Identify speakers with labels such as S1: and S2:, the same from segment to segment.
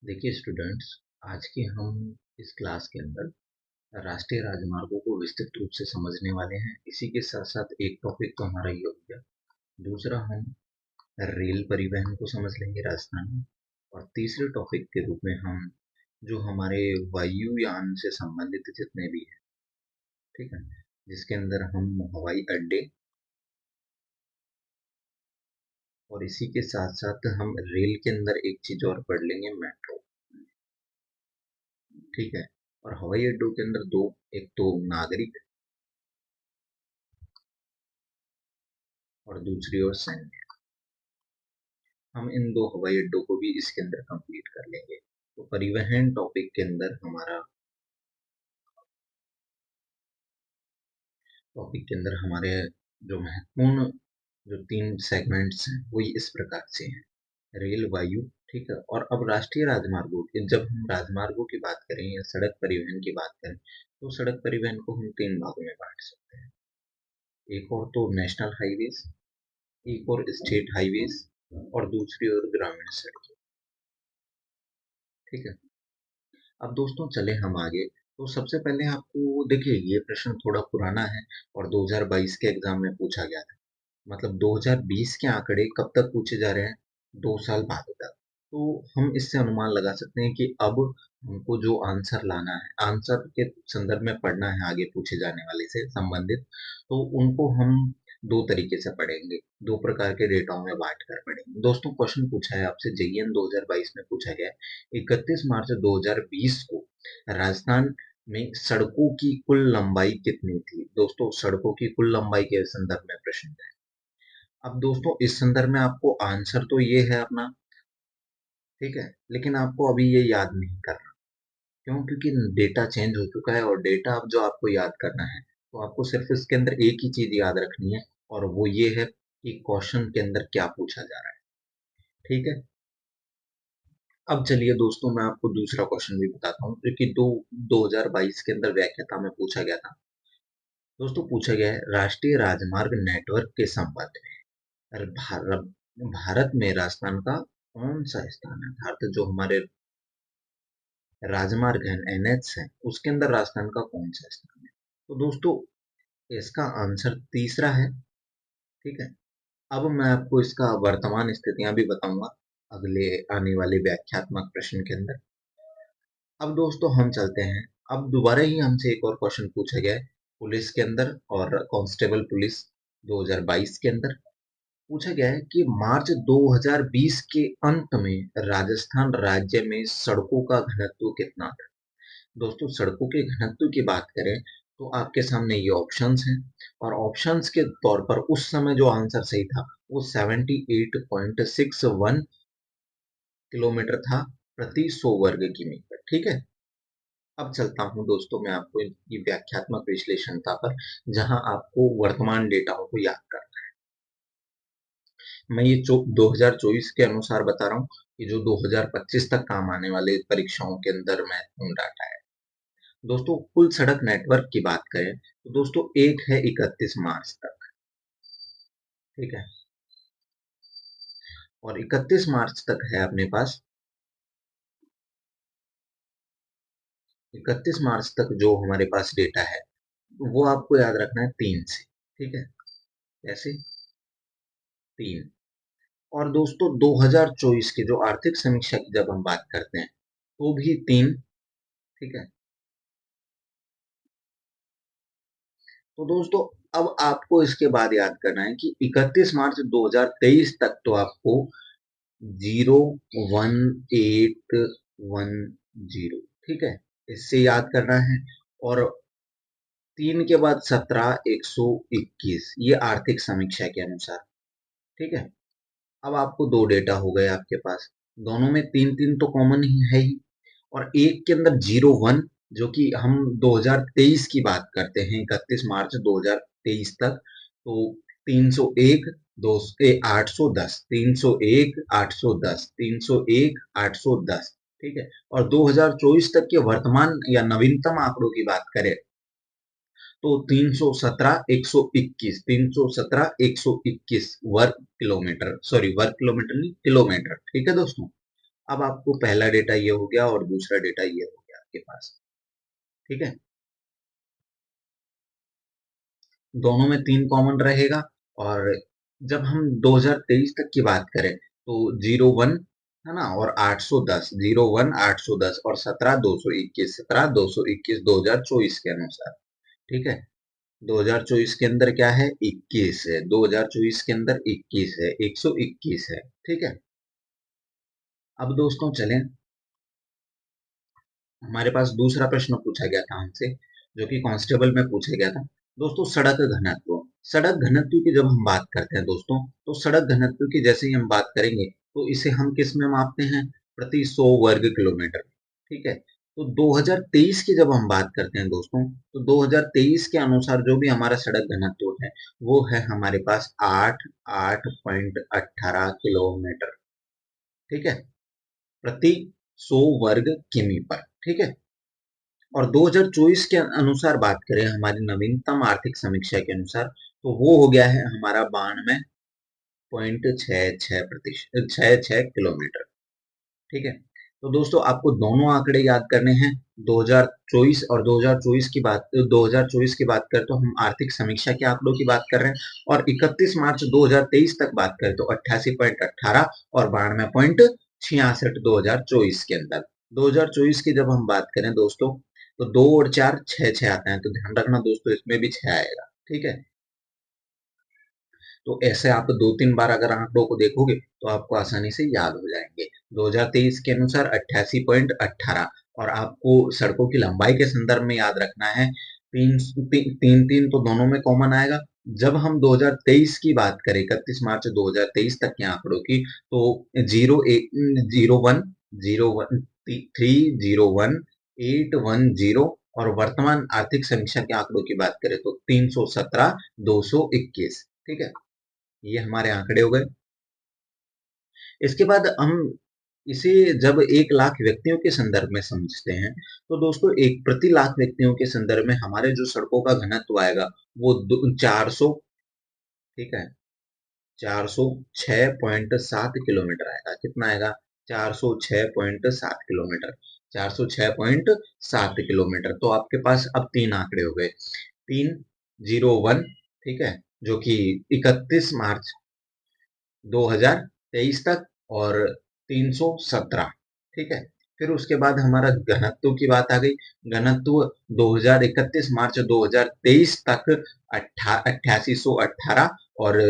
S1: देखिए स्टूडेंट्स, आज की हम इस क्लास के अंदर राष्ट्रीय राजमार्गों को विस्तृत रूप से समझने वाले हैं। इसी के साथ साथ एक टॉपिक तो हमारा ये हो गया। दूसरा हम रेल परिवहन को समझ लेंगे राजस्थान में। और तीसरे टॉपिक के रूप में हम जो हमारे वायुयान से संबंधित जितने भी हैं, ठीक है, जिसके अंदर हम हवाई अड्डे और इसी के साथ साथ हम रेल के अंदर एक चीज और पढ़ लेंगे, मेट्रो। ठीक है। और हवाई अड्डों के अंदर दो, एक तो नागरिक और दूसरी ओर सैन्य। हम इन दो हवाई अड्डों को भी इसके अंदर कंप्लीट कर लेंगे। तो परिवहन टॉपिक के अंदर हमारे जो महत्वपूर्ण जो तीन सेगमेंट्स हैं वो इस प्रकार से हैं: रेल, वायु, ठीक है। और अब राष्ट्रीय राजमार्गों के, जब हम राजमार्गों की बात करें या सड़क परिवहन की बात करें, तो सड़क परिवहन को हम तीन भागों में बांट सकते हैं। एक और तो नेशनल हाईवेज, एक और स्टेट हाईवेज और दूसरी ओर ग्रामीण सड़कें। ठीक है। अब दोस्तों चले हम आगे। तो सबसे पहले आपको देखिए, ये प्रश्न थोड़ा पुराना है और 2022 के एग्जाम में पूछा गया था। मतलब 2020 के आंकड़े कब तक पूछे जा रहे हैं? 2 साल बाद तक। तो हम इससे अनुमान लगा सकते हैं कि अब हमको जो आंसर लाना है, आंसर के संदर्भ में पढ़ना है आगे पूछे जाने वाले से संबंधित, तो उनको हम दो तरीके से पढ़ेंगे, दो प्रकार के डेटाओं में बांट कर पढ़ेंगे। दोस्तों क्वेश्चन पूछा है आपसे, जेईएन 2022 में पूछा गया है 31 मार्च 2020 को राजस्थान में सड़कों की कुल लंबाई कितनी थी। दोस्तों सड़कों की कुल लंबाई के संदर्भ में प्रश्न है। अब दोस्तों इस संदर्भ में आपको आंसर तो ये है अपना, ठीक है, लेकिन आपको अभी ये याद नहीं करना। क्यों? क्योंकि डेटा चेंज हो चुका है और डेटा अब जो आपको याद करना है, तो आपको सिर्फ इसके अंदर एक ही चीज याद रखनी है, और वो ये है कि क्वेश्चन के अंदर क्या पूछा जा रहा है। ठीक है। अब चलिए दोस्तों, मैं आपको दूसरा क्वेश्चन भी बताता हूँ, जो कि 2022 के अंदर व्याख्याता में पूछा गया था। दोस्तों पूछा गया है, राष्ट्रीय राजमार्ग नेटवर्क के संबंध में भारत में राजस्थान का कौन सा स्थान है? अर्थात जो हमारे राजमार्ग है, एनएच है, उसके अंदर राजस्थान का कौन सा स्थान है? तो दोस्तों इसका आंसर तीसरा है। ठीक है। अब मैं आपको इसका वर्तमान स्थितियां भी बताऊंगा अगले आने वाले व्याख्यात्मक प्रश्न के अंदर। अब दोस्तों हम चलते हैं। अब दोबारा ही हमसे एक और क्वेश्चन पूछा गया है पुलिस के अंदर, और कांस्टेबल पुलिस 2022 के अंदर पूछा गया है कि मार्च 2020 के अंत में राजस्थान राज्य में सड़कों का घनत्व कितना था। दोस्तों सड़कों के घनत्व की बात करें तो आपके सामने ये ऑप्शंस हैं, और ऑप्शंस के तौर पर उस समय जो आंसर सही था वो 78.61 किलोमीटर था प्रति 100 वर्ग किलोमीटर। ठीक है। अब चलता हूं दोस्तों मैं आपको इनकी व्याख्यात्मक विश्लेषणता पर, जहां आपको वर्तमान डेटाओं को याद करना है। मैं ये 2024 के अनुसार बता रहा हूँ कि जो 2025 तक काम आने वाले परीक्षाओं के अंदर महत्वपूर्ण डाटा है। दोस्तों कुल सड़क नेटवर्क की बात करें तो दोस्तों एक है 31 मार्च तक। ठीक है। और 31 मार्च तक है अपने पास, 31 मार्च तक जो हमारे पास डेटा है वो आपको याद रखना है 3 से। ठीक है। कैसे? 3। और दोस्तों 2024 की जो आर्थिक समीक्षा की जब हम बात करते हैं तो भी 3। ठीक है। तो दोस्तों अब आपको इसके बाद याद करना है कि 31 मार्च 2023 तक तो आपको 01810, ठीक है, इससे याद करना है। और 3 के बाद 17,121, ये आर्थिक समीक्षा के अनुसार। ठीक है। अब आपको दो डेटा हो गए आपके पास, दोनों में 3 3 तो कॉमन ही है ही, और एक के अंदर 01, जो कि हम 2023 की बात करते हैं 31 मार्च 2023 तक, तो 301 810, 301 810, 301 810। ठीक है। और 2024 तक के वर्तमान या नवीनतम आंकड़ों की बात करें तो 317,121, 317,121 वर्ग किलोमीटर, सॉरी वर्ग किलोमीटर नहीं, किलोमीटर। ठीक है दोस्तों। अब आपको पहला डेटा ये हो गया और दूसरा डेटा ये हो गया आपके पास। ठीक है, दोनों में 3 कॉमन रहेगा। और जब हम 2023 तक की बात करें तो 01 है ना, और 810, 01 810 और 17 221, 17 221 2024 के अनुसार। ठीक है, 2024 के अंदर क्या है, 21 है, 2024 के अंदर 21 है, 121 है। ठीक है, अब दोस्तों चलें, हमारे पास दूसरा प्रश्न पूछा गया था हमसे, जो कि कांस्टेबल में पूछा गया था। दोस्तों सड़क घनत्व, सड़क घनत्व की जब हम बात करते हैं दोस्तों, तो सड़क घनत्व की जैसे ही हम बात करेंगे तो इसे हम किस में मापते हैं, प्रति 100 वर्ग किलोमीटर। ठीक है, तो 2023 की जब हम बात करते हैं दोस्तों, तो 2023 के अनुसार जो भी हमारा सड़क घनत्व है वो है हमारे पास 8.18 किलोमीटर। ठीक है, प्रति 100 वर्ग किमी पर। ठीक है, और 2024 के अनुसार बात करें, हमारी नवीनतम आर्थिक समीक्षा के अनुसार, तो वो हो गया है हमारा 92.66 छह किलोमीटर। ठीक है, तो दोस्तों आपको दोनों आंकड़े याद करने हैं। 2024 और 2024 की बात, 2024 की बात करें तो हम आर्थिक समीक्षा के आंकड़ों की बात कर रहे हैं, और 31 मार्च 2023 तक बात करें तो 88.18 और 92.66 2024 के अंदर। 2024 की जब हम बात करें दोस्तों, तो 2 और 4 6 6 आता है, तो ध्यान रखना दोस्तों इसमें भी 6 आएगा। ठीक है, तो ऐसे आप 2-3 बार अगर आंकड़ों को देखोगे तो आपको आसानी से याद हो जाएंगे। 2023 के अनुसार 88.18, और आपको सड़कों की लंबाई के संदर्भ में याद रखना है, तीन तीन तीन तो दोनों में कॉमन आएगा। जब हम 2023 की बात करें, 31 मार्च 2023 तक के आंकड़ों की, तो 0 1 0 1 3 0 1 8 1 0, और वर्तमान आर्थिक समीक्षा के आंकड़ों की बात करें तो 317 221। ठीक है, ये हमारे आंकड़े हो गए। इसके बाद हम इसे जब 1 लाख व्यक्तियों के संदर्भ में समझते हैं, तो दोस्तों एक प्रति लाख व्यक्तियों के संदर्भ में हमारे जो सड़कों का घनत्व आएगा वो 400, ठीक है, 406.7 किलोमीटर आएगा। कितना आएगा, 406.7 किलोमीटर, 406.7 किलोमीटर। तो आपके पास अब 3 आंकड़े हो गए, 301, ठीक है, जो कि 31 मार्च 2023 तक, और 317। ठीक है, फिर उसके बाद हमारा घनत्व की बात आ गई। घनत्व 2031 मार्च 2023 तक 8818, और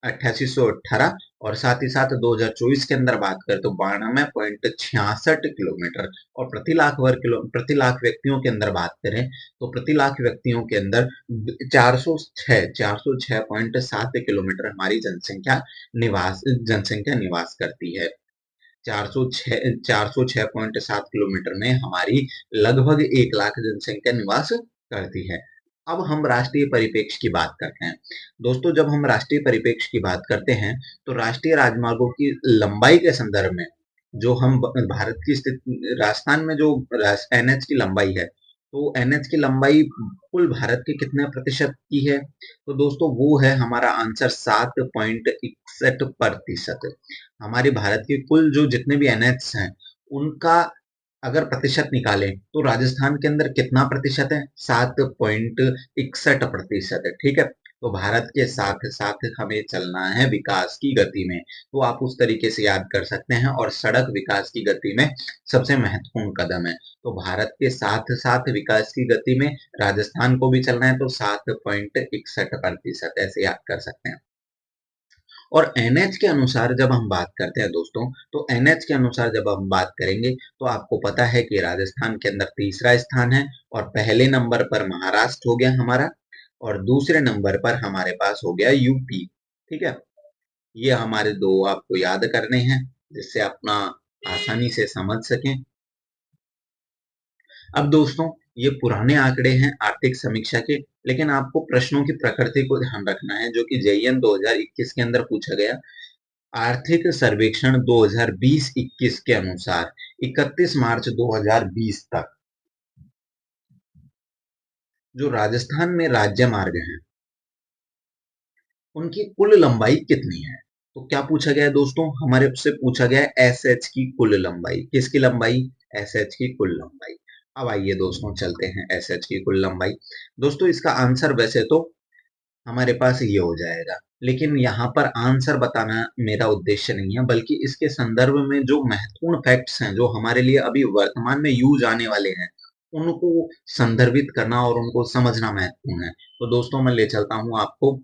S1: 8818, और साथ ही साथ 2024 के अंदर बात करें तो 92.66 किलोमीटर। और प्रति लाख व्यक्तियों के अंदर बात करें तो प्रति लाख व्यक्तियों के अंदर 406.7 किलोमीटर हमारी जनसंख्या निवास करती है। 406.7 किलोमीटर में हमारी लगभग 1 लाख जनसंख्या निवास करती है। अब हम राष्ट्रीय परिप्रेक्ष्य की बात करते हैं। दोस्तों जब हम राष्ट्रीय परिप्रेक्ष्य की बात करते हैं तो राष्ट्रीय राजमार्गों की लंबाई के संदर्भ में, जो हम भारत की स्थिति, राजस्थान में जो एनएच की लंबाई है, तो एनएच की लंबाई कुल भारत के कितने प्रतिशत की है, तो दोस्तों वो है हमारा आंसर 7.61%। हमारे भारत के कुल जो जितने भी एनएच हैं उनका अगर प्रतिशत निकालें तो राजस्थान के अंदर कितना प्रतिशत है, 7.61% है। ठीक है, तो भारत के साथ साथ हमें चलना है विकास की गति में, तो आप उस तरीके से याद कर सकते हैं। और सड़क विकास की गति में सबसे महत्वपूर्ण कदम है, तो भारत के साथ साथ विकास की गति में राजस्थान को भी चलना है, तो 7.61% ऐसे याद कर सकते हैं। और एनएच के अनुसार जब हम बात करते हैं दोस्तों, तो एनएच के अनुसार जब हम बात करेंगे तो आपको पता है कि राजस्थान के अंदर तीसरा स्थान है, और पहले नंबर पर महाराष्ट्र हो गया हमारा, और दूसरे नंबर पर हमारे पास हो गया यूपी। ठीक है, ये हमारे दो आपको याद करने हैं, जिससे अपना आसानी से समझ सकें। अब दोस्तों ये पुराने आंकड़े हैं आर्थिक समीक्षा के, लेकिन आपको प्रश्नों की प्रकृति को ध्यान रखना है, जो कि जेईएन 2021 के अंदर पूछा गया। आर्थिक सर्वेक्षण 2020-21 के अनुसार 31 मार्च 2020 तक जो राजस्थान में राज्य मार्ग हैं उनकी कुल लंबाई कितनी है। तो क्या पूछा गया है दोस्तों, हमारे से पूछा गया है एस एच की कुल लंबाई। किसकी लंबाई? एस एच की कुल लंबाई। अब आइए दोस्तों चलते हैं एस एच की कुल लंबाई। दोस्तों इसका आंसर वैसे तो हमारे पास ये हो जाएगा, लेकिन यहाँ पर आंसर बताना मेरा उद्देश्य नहीं है, बल्कि इसके संदर्भ में जो महत्वपूर्ण फैक्ट्स हैं, जो हमारे लिए अभी वर्तमान में यूज आने वाले हैं, उनको संदर्भित करना और उनको समझना महत्वपूर्ण है। तो दोस्तों मैं ले चलता हूँ आपको,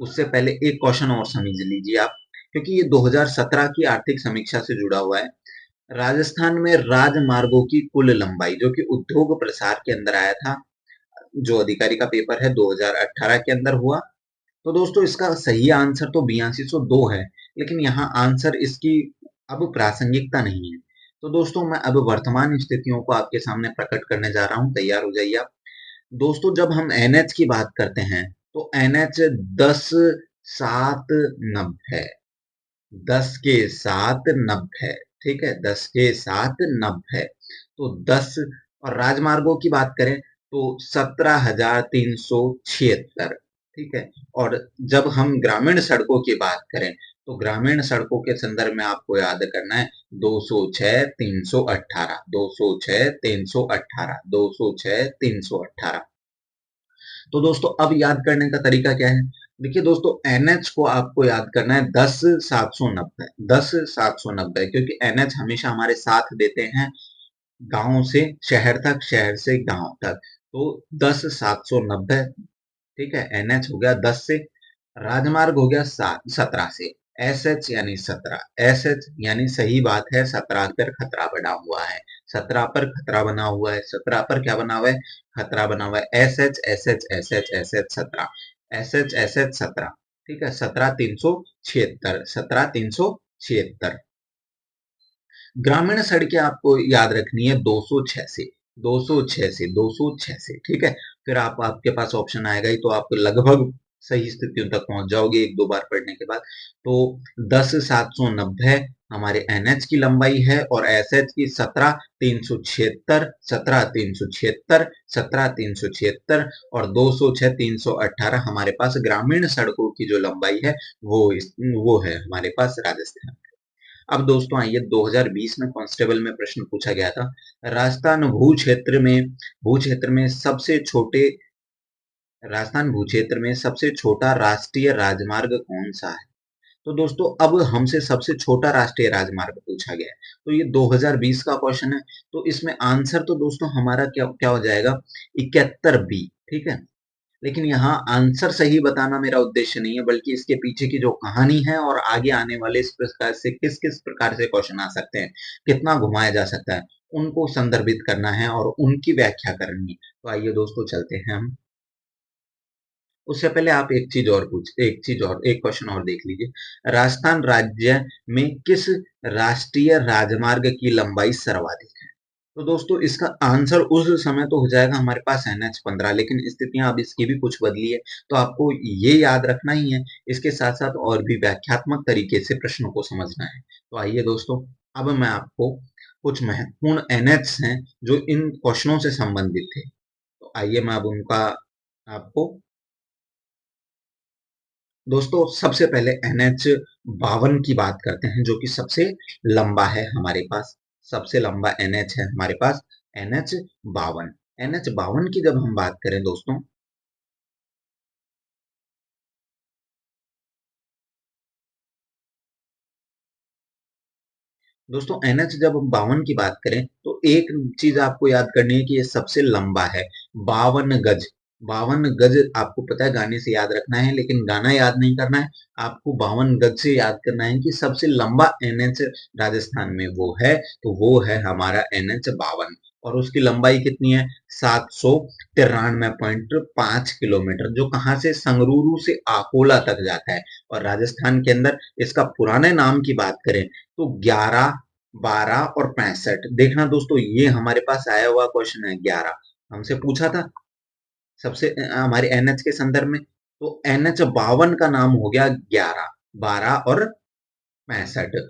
S1: उससे पहले एक क्वेश्चन और समझ लीजिए आप, क्योंकि ये 2017 की आर्थिक समीक्षा से जुड़ा हुआ है। राजस्थान में राजमार्गों की कुल लंबाई, जो कि उद्योग प्रसार के अंदर आया था, जो अधिकारी का पेपर है 2018 के अंदर हुआ। तो दोस्तों इसका सही आंसर तो 8202 है, लेकिन यहाँ आंसर इसकी अब प्रासंगिकता नहीं है। तो दोस्तों मैं अब वर्तमान स्थितियों को आपके सामने प्रकट करने जा रहा हूँ, तैयार हो जाइए आप। दोस्तों जब हम एनएच की बात करते हैं तो एनएच 10 7 90 है, 10 के साथ 90 है, ठीक है, 10 के साथ 90 है। तो 10, और राजमार्गों की बात करें तो 17,376, ठीक है। और जब हम ग्रामीण सड़कों की बात करें तो ग्रामीण सड़कों के संदर्भ में आपको याद करना है 206 318, 206 318, 206 318। तो दोस्तों अब याद करने का तरीका क्या है? देखिए दोस्तों एनएच को आपको याद करना है 10 790, 10 790, क्योंकि एनएच हमेशा हमारे साथ देते हैं गांव से शहर तक, शहर से गांव तक। तो 10 790, ठीक है, एनएच हो गया 10 से, राजमार्ग हो गया 17 से, एस एच यानी 17, एस एच यानी सही बात है 17 पर खतरा बना हुआ है, 17 पर खतरा बना हुआ है, 17 पर क्या बना हुआ है? खतरा बना हुआ है। S H S H S H S H 17, S H S H 17, ठीक है, 17,376, 17,376। ग्रामीण सड़कें आपको याद रखनी है 206 से, 206 से, 206 से, ठीक है। फिर आप आपके पास ऑप्शन आएगा ही, तो आप लगभग सही स्थितियों तक पहुंच जाओगे एक दो बार पढ़ने के बाद। तो 10 790 हमारे एनएच की लंबाई है, और एसएच की 17,376, 17,376, 17,376, और 206 318 हमारे पास ग्रामीण सड़कों की जो लंबाई है वो है हमारे पास राजस्थान। अब दोस्तों आइए 2020 में कांस्टेबल में प्रश्न पूछा गया था, भू क्षेत्र में सबसे छोटे राजस्थान भू क्षेत्र में सबसे छोटा राष्ट्रीय राजमार्ग कौन सा है? तो दोस्तों अब हमसे सबसे छोटा राष्ट्रीय राजमार्ग पूछा गया है, तो ये 2020 का क्वेश्चन है। तो इसमें आंसर तो दोस्तों हमारा क्या क्या हो जाएगा? 71 बी, ठीक है। लेकिन यहाँ आंसर सही बताना मेरा उद्देश्य नहीं है, बल्कि इसके पीछे की जो कहानी है और आगे आने वाले इस प्रकार से किस किस प्रकार से क्वेश्चन आ सकते हैं, कितना घुमाया जा सकता है, उनको संदर्भित करना है और उनकी व्याख्या करनी है। तो आइए दोस्तों चलते हैं हम। उससे पहले आप एक क्वेश्चन और देख लीजिए, राजस्थान राज्य में किस राष्ट्रीय राजमार्ग की लंबाई सर्वाधिक है? तो दोस्तों इसका आंसर उस समय तो हो जाएगा हमारे पास NH15, लेकिन स्थितियां अब इसकी भी कुछ बदली है, तो आपको ये याद रखना ही है। इसके साथ साथ और भी व्याख्यात्मक तरीके से प्रश्नों को समझना है। तो आइए दोस्तों, अब मैं आपको कुछ महत्वपूर्ण NH हैं जो इन क्वेश्चनों से संबंधित थे, तो आइए मैं अब उनका आपको, दोस्तों सबसे पहले NH52 की बात करते हैं, जो कि सबसे लंबा है हमारे पास, सबसे लंबा NH है हमारे पास, NH52। NH52 की जब हम बात करें दोस्तों NH जब हम 52 की बात करें तो एक चीज आपको याद करनी है कि ये सबसे लंबा है, 52 गज। 52 गज आपको पता है, गाने से याद रखना है, लेकिन गाना याद नहीं करना है, आपको 52 गज से याद करना है कि सबसे लंबा NH राजस्थान में वो है, तो वो है हमारा NH52। और उसकी लंबाई कितनी है? 793.5 किलोमीटर, जो कहाँ से, संगरूर से अकोला तक जाता है। और राजस्थान के अंदर इसका पुराने नाम की बात करें तो 11 12 और 65, देखना दोस्तों ये हमारे पास आया हुआ क्वेश्चन है। 11 हमसे पूछा था सबसे हमारे एनएच के संदर्भ में, तो NH52 का नाम हो गया 11 12 और 65।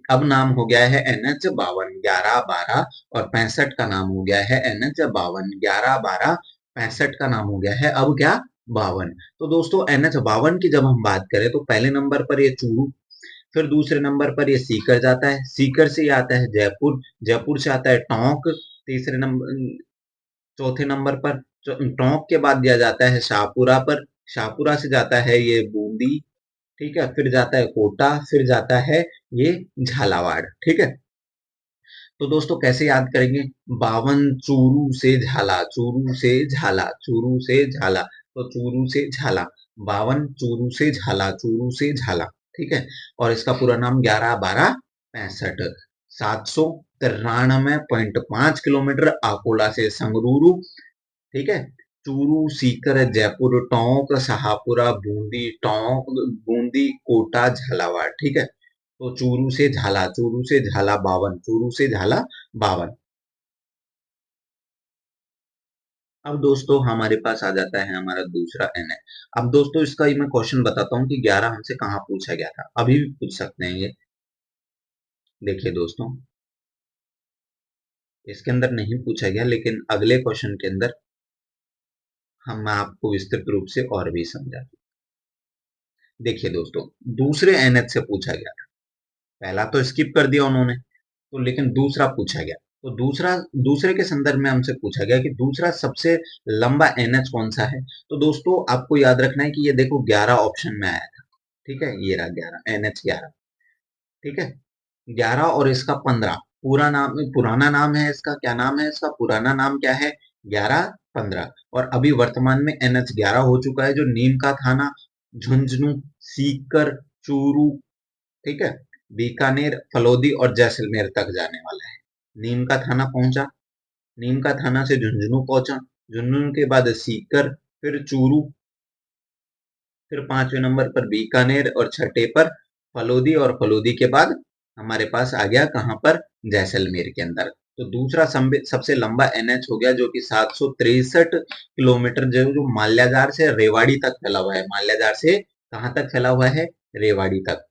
S1: अब नाम हो गया है NH52, 11 12 और 65 का नाम हो गया है NH52, 11 12 65 का नाम हो गया है अब क्या, 52। तो दोस्तों NH52 की जब हम बात करें तो पहले नंबर पर ये चूरू, फिर दूसरे नंबर पर ये सीकर जाता है, सीकर से ये आता है जयपुर, जयपुर से आता है टोंक, तीसरे नंबर चौथे नंबर पर टोंक के बाद दिया जाता है शाहपुरा पर, शाहपुरा से जाता है ये बूंदी, ठीक है, फिर जाता है कोटा, फिर जाता है ये झालावाड़, ठीक है। तो दोस्तों कैसे याद करेंगे, 52 चूरू से झाला, चूरू से झाला, चूरू से झाला, तो चूरू से झाला, 52 चूरू से झाला, चूरू से झाला, ठीक है। और इसका पूरा नाम 11/12/65, 793.5 किलोमीटर अकोला से संगरूर, ठीक है। चूरू, सीकर, जयपुर, टोंक, शाहपुरा, बूंदी, टोंक, बूंदी, कोटा, झालावाड़, ठीक है। तो चूरू से झाला, चूरू से झाला 52, चूरू से झाला 52। अब दोस्तों हमारे पास आ जाता है हमारा दूसरा एनएच। अब दोस्तों इसका ही मैं क्वेश्चन बताता हूँ कि 11 हमसे कहाँ पूछा गया था, अभी भी पूछ सकते हैं ये। देखिए दोस्तों, इसके अंदर नहीं पूछा गया, लेकिन अगले क्वेश्चन के अंदर हम मैं आपको विस्तृत रूप से और भी समझा दूं। देखिए दोस्तों, दूसरे एनएच से पूछा गया था, पहला तो स्किप कर दिया उन्होंने, तो लेकिन दूसरा पूछा गया, तो दूसरा, दूसरे के संदर्भ में हमसे पूछा गया कि दूसरा सबसे लंबा एनएच कौन सा है। तो दोस्तों आपको याद रखना है कि ये देखो 11 ऑप्शन में आया था, ठीक है, ये रहा 11, एनएच 11, ठीक है। 11 और इसका 15 पूरा नाम, पुराना नाम है इसका, क्या नाम है इसका, पुराना नाम क्या है, 11-15, और अभी वर्तमान में एनएच 11 हो चुका है, जो नीम का थाना, झुंझुनू, सीकर, चूरू, ठीक है, बीकानेर, फलोदी और जैसलमेर तक जाने वाला है। नीम का थाना पहुंचा, नीम का थाना से झुंझुनू पहुंचा, झुंझुनू के बाद सीकर, फिर चूरू, फिर पांचवें नंबर पर बीकानेर और छठे पर फलोदी, और फलोदी के बाद हमारे पास आ गया कहां पर, जैसलमेर के अंदर। तो दूसरा सबसे लंबा एनएच हो गया, जो कि 763 किलोमीटर, जो माल्याजार से रेवाड़ी तक फैला हुआ है। माल्याजार से कहां तक फैला हुआ है, रेवाड़ी तक।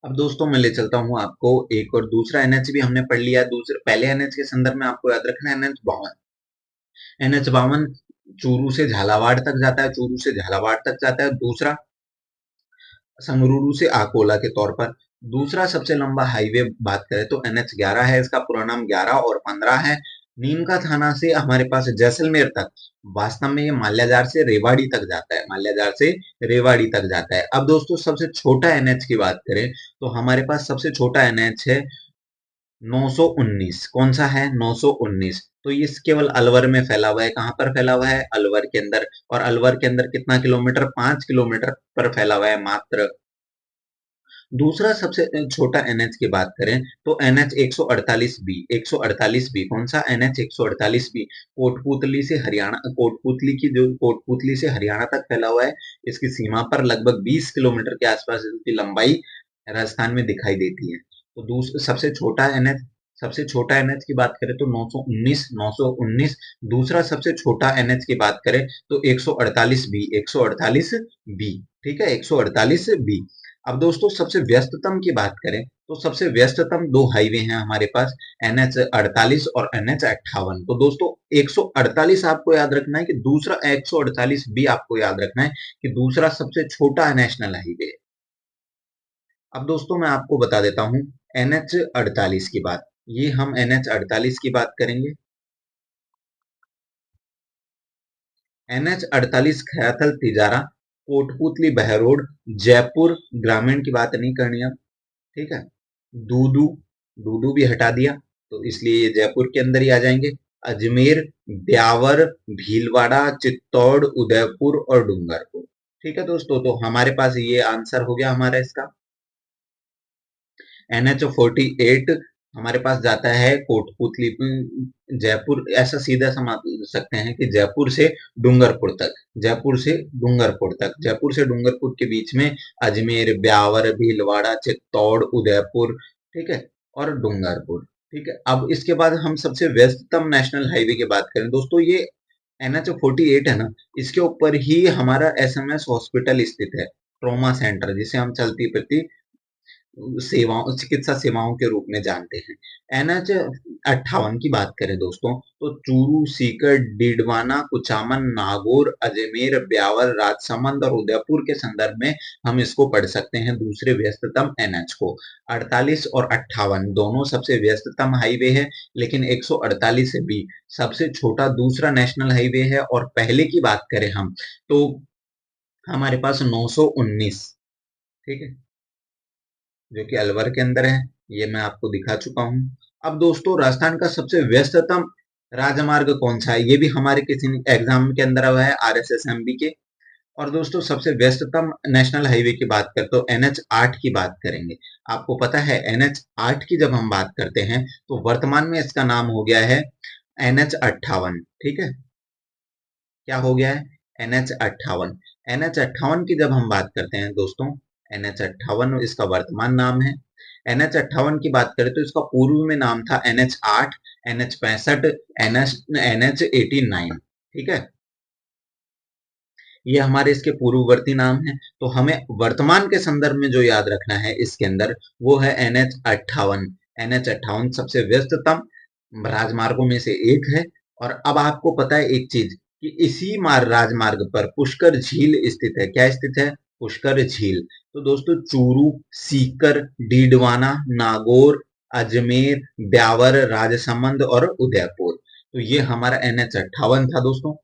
S1: अब दोस्तों मैं ले चलता हूँ आपको एक और दूसरा एनएच भी हमने पढ़ लिया। दूसरे पहले एनएच के संदर्भ में आपको याद रखना है एनएच 52, एनएच 52 चूरू से झालावाड़ तक जाता है, चूरू से झालावाड़ तक जाता है। दूसरा संगरूर से आकोला के तौर पर। दूसरा सबसे लंबा हाईवे बात करें तो एनएच 11 है, इसका पूरा नाम 11 और 15 है। नीम का थाना से हमारे पास जैसलमेर तक, वास्तव में ये माल्याजार से रेवाड़ी तक जाता है, माल्याजार से रेवाड़ी तक जाता है। अब दोस्तों सबसे छोटा एनएच की बात करें तो हमारे पास सबसे छोटा एनएच है 919। कौन सा है, 919। तो ये केवल अलवर में फैला हुआ है, कहां पर फैला हुआ है, अलवर के अंदर। और अलवर के अंदर कितना किलोमीटर, 5 किलोमीटर पर फैला हुआ है मात्र। दूसरा सबसे छोटा एनएच की बात करें तो एनएच 148 बी, 148 बी, कौन सा, एनएच 148 बी, कोटपुतली से हरियाणा, कोटपुतली की जो कोटपुतली से हरियाणा तक फैला हुआ है। इसकी सीमा पर लगभग 20 किलोमीटर के आसपास इसकी लंबाई राजस्थान में दिखाई देती है। तो दूसरा सबसे छोटा एनएच की बात करें तो 919, 919। दूसरा सबसे छोटा एनएच की बात करें तो 148 बी, 148 बी, ठीक है, 148 बी। अब दोस्तों सबसे व्यस्ततम की बात करें तो सबसे व्यस्ततम दो हाईवे हैं हमारे पास, NH 48 और NH 58। तो दोस्तों 148 आपको याद रखना है कि दूसरा, 148 भी आपको याद रखना है कि दूसरा सबसे छोटा नेशनल हाईवे है। अब दोस्तों मैं आपको बता देता हूं NH 48 की बात, ये हम NH 48 की बात करेंगे। NH 48 खयाथल तिजारा, कोटपुतली बहरोड, जयपुर ग्रामीण की बात नहीं करनी है, ठीक है। दूदू, दूदू भी हटा दिया, तो इसलिए ये जयपुर के अंदर ही आ जाएंगे। अजमेर, ब्यावर, भीलवाड़ा, चित्तौड़, उदयपुर और डूंगरपुर, ठीक है दोस्तों। तो हमारे पास ये आंसर हो गया हमारा इसका। NH 48 हमारे पास जाता है कोटपुतली, जयपुर, ऐसा सीधा समझ सकते हैं कि जयपुर से डूंगरपुर तक, जयपुर से डूंगरपुर तक, जयपुर से डूंगरपुर के बीच में अजमेर, ब्यावर, भीलवाड़ा, चित्तौड़, उदयपुर, ठीक है, और डूंगरपुर, ठीक है। अब इसके बाद हम सबसे व्यस्ततम नेशनल हाईवे की बात करें दोस्तों, ये NH 48 है ना, इसके ऊपर ही हमारा SMS हॉस्पिटल स्थित है, ट्रोमा सेंटर, जिसे हम चलती फिरती सेवाओं चिकित्सा सेवाओं के रूप में जानते हैं। एनएच 58 की बात करें दोस्तों, तो चूरू, सीकर, डीडवाना, कुचामन, नागौर, अजमेर, ब्यावर, राजसमंद और उदयपुर के संदर्भ में हम इसको पढ़ सकते हैं दूसरे व्यस्ततम एनएच को। 48 और 58 दोनों सबसे व्यस्ततम हाईवे है, लेकिन 148 भी सबसे छोटा दूसरा नेशनल हाईवे है। और पहले की बात करें हम, तो हमारे पास 919, ठीक है, जो कि अलवर के अंदर है। ये मैं आपको दिखा चुका हूं। अब दोस्तों, राजस्थान का सबसे व्यस्ततम राजमार्ग कौन सा है, ये भी हमारे किसी एग्जाम के अंदर आया है, आरएसएसएमबी के। और दोस्तों, सबसे व्यस्ततम नेशनल हाईवे की बात करें तो एनएच 8 की बात करेंगे। आपको पता है एनएच 8 की जब हम बात करते हैं तो वर्तमान में इसका नाम हो गया है एनएच 58, ठीक है। क्या हो गया है? एनएच 58। एनएच 58 की जब हम बात करते हैं दोस्तों, एनएच 58 इसका वर्तमान नाम है। एनएच 58 की बात करें तो इसका पूर्व में नाम था एनएच 8, एनएच 65, एनएच 89, ठीक है। ये हमारे इसके पूर्ववर्ती नाम है। तो हमें वर्तमान के संदर्भ में जो याद रखना है इसके अंदर, वो है एनएच 58। एनएच 58 सबसे व्यस्ततम राजमार्गों में से एक है। और अब आपको पता है एक चीज, कि इसी राजमार्ग पर पुष्कर झील स्थित है। क्या स्थित है? पुष्कर झील। तो दोस्तों, चूरू, सीकर, डीडवाना, नागौर, अजमेर, ब्यावर, राजसमंद और उदयपुर, तो ये हमारा एनएच 58 था दोस्तों।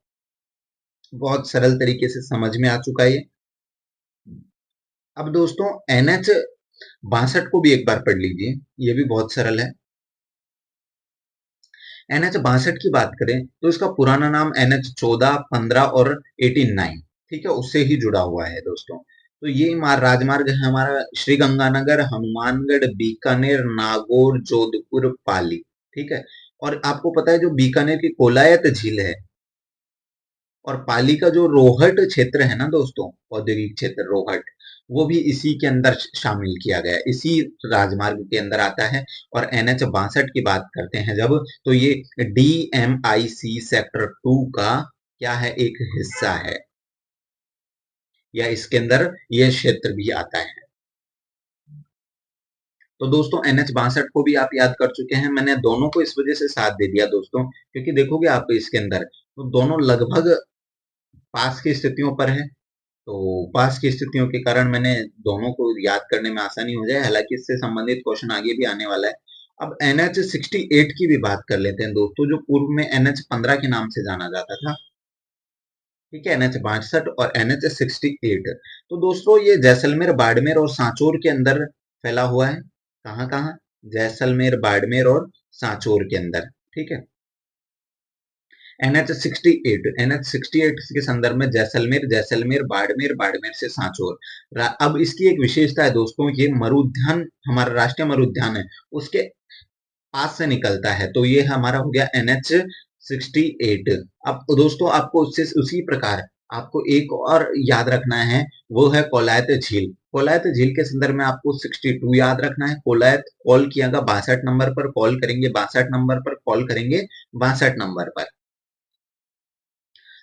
S1: बहुत सरल तरीके से समझ में आ चुका है ये। अब दोस्तों, एनएच 62 को भी एक बार पढ़ लीजिए, ये भी बहुत सरल है। एनएच 62 की बात करें तो इसका पुराना नाम एनएच 14, 15 और 89, ठीक है, उससे ही जुड़ा हुआ है दोस्तों। तो ये राजमार्ग है हमारा श्री गंगानगर, हनुमानगढ़, बीकानेर, नागौर, जोधपुर, पाली, ठीक है। और आपको पता है जो बीकानेर की कोलायत झील है और पाली का जो रोहट क्षेत्र है ना दोस्तों, औद्योगिक क्षेत्र रोहट, वो भी इसी के अंदर शामिल किया गया है, इसी राजमार्ग के अंदर आता है। और एनएच 62 की बात करते हैं जब, तो ये डीएमआईसी सेक्टर 2 का क्या है, एक हिस्सा है, या इसके अंदर ये क्षेत्र भी आता है। तो दोस्तों, एनएच 62 को भी आप याद कर चुके हैं। मैंने दोनों को इस वजह से साथ दे दिया दोस्तों, क्योंकि देखोगे आप इसके अंदर तो दोनों लगभग पास की स्थितियों पर है। तो पास की स्थितियों के कारण मैंने दोनों को याद करने में आसानी हो जाए। हालांकि इससे संबंधित क्वेश्चन आगे भी आने वाला है। अब एनएच 68 की भी बात कर लेते हैं दोस्तों, जो पूर्व में एनएच 15 के नाम से जाना जाता था, ठीक है, एनएच 62 और एनएच 68। तो दोस्तों, ये जैसलमेर, बाड़मेर और सांचौर के अंदर फैला हुआ है। कहाँ कहाँ? जैसलमेर, बाड़मेर और सांचौर के अंदर, ठीक है। एनएच 68, एनएच 68 के संदर्भ में जैसलमेर, जैसलमेर, बाड़मेर, बाड़मेर से सांचौर। अब इसकी एक विशेषता है दोस्तों, ये मरुद्यान, हमारा राष्ट्रीय मरुद्यान है, उसके पास से निकलता है। तो ये हमारा हो गया एनएच 68। अब दोस्तों, आपको उससे उसी प्रकार आपको एक और याद रखना है, वो है कोलायत झील। कोलायत झील के संदर्भ में आपको 62 याद रखना है। कोलायत कॉल कियागा 62 नंबर पर कॉल करेंगे, 62 नंबर पर कॉल करेंगे, 62 नंबर पर।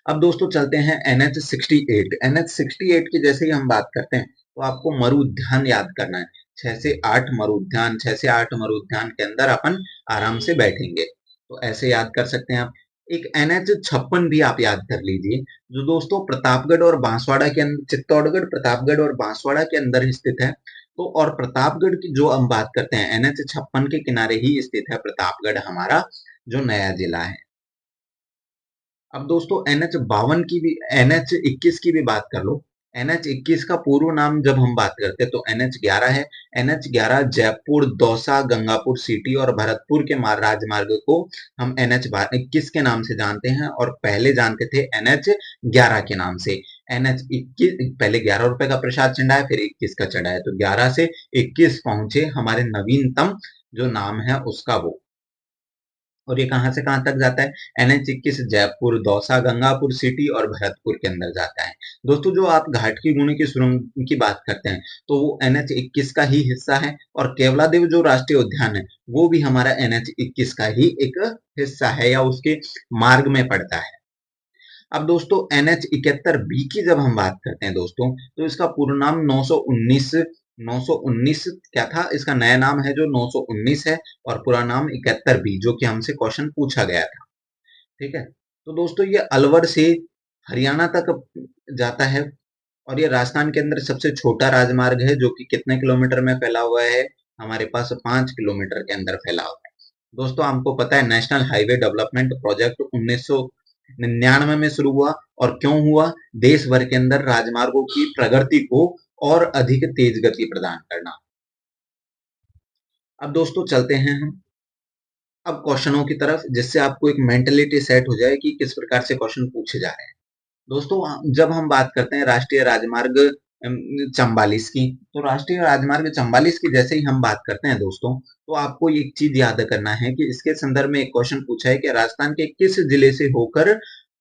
S1: अब दोस्तों, चलते हैं एनएच 68। एनएच 68 की जैसे ही हम बात करते हैं तो आपको मरु उद्यान याद करना है। 6 से 8 मरु उद्यान, 6 से 8 मरु उद्यान के अंदर अपन आराम से बैठेंगे, तो ऐसे याद कर सकते हैं आप। एक एनएच 56 भी आप याद कर लीजिए, जो दोस्तों प्रतापगढ़ और बांसवाड़ा के अंदर, चित्तौड़गढ़, प्रतापगढ़ और बांसवाड़ा के अंदर स्थित है। तो और प्रतापगढ़ की जो हम बात करते हैं, एनएच 56 के किनारे ही स्थित है प्रतापगढ़, हमारा जो नया जिला है। अब दोस्तों, एनएच 52 की भी, एनएच 21 की भी बात कर लो। एनएच 21 का पूर्व नाम जब हम बात करते हैं तो एनएच 11 है। एनएच 11 जयपुर, दौसा, गंगापुर सिटी और भरतपुर के राजमार्ग को हम एनएच 21 के नाम से जानते हैं, और पहले जानते थे एनएच 11 के नाम से। एनएच 21 पहले 11 रुपए का प्रसाद चढ़ा है, फिर 21 का चढ़ा है, तो 11 से 21 पहुंचे हमारे नवीनतम जो नाम है उसका वो। और ये कहाँ से कहाँ तक जाता है? एनएच 21 जयपुर, दौसा, गंगापुर सिटी और भरतपुर के अंदर जाता है। दोस्तों, जो आप घाट की गुणे की सुरंग की बात करते हैं तो वो एनएच 21 का ही हिस्सा है। और केवलादेव जो राष्ट्रीय उद्यान है वो भी हमारा एनएच 21 का ही एक हिस्सा है, या उसके मार्ग में पड़ता है। अब दोस्तों, एनएच 71 बी की जब हम बात करते हैं दोस्तों, तो इसका पूर्ण नाम 919 919 क्या था, इसका नया नाम है जो 919 है, और पूरा नाम 71B, जो कि हमसे क्वेश्चन पूछा गया था। ठीक है, तो दोस्तों ये अलवर से हरियाणा तक जाता है, और ये राजस्थान के अंदर सबसे छोटा राजमार्ग है, जो कि कितने किलोमीटर में फैला हुआ है, हमारे पास 5 किलोमीटर के अंदर फैला हुआ है। दोस्तों हमको पता है नेशनल हाईवे डेवलपमेंट प्रोजेक्ट 1999 में शुरू हुआ, और क्यों हुआ, देश भर के अंदर राजमार्गों की प्रगति को और अधिक तेज गति प्रदान करना। अब दोस्तों चलते हैं हम अब क्वेश्चनों की तरफ, जिससे आपको एक मेंटेलिटी सेट हो जाए कि किस प्रकार से क्वेश्चन पूछे जा रहे हैं। दोस्तों जब हम बात करते हैं राष्ट्रीय राजमार्ग 44 की, तो राष्ट्रीय राजमार्ग 44 की जैसे ही हम बात करते हैं दोस्तों, तो आपको एक चीज याद करना है कि इसके संदर्भ में एक क्वेश्चन पूछा है कि राजस्थान के किस जिले से होकर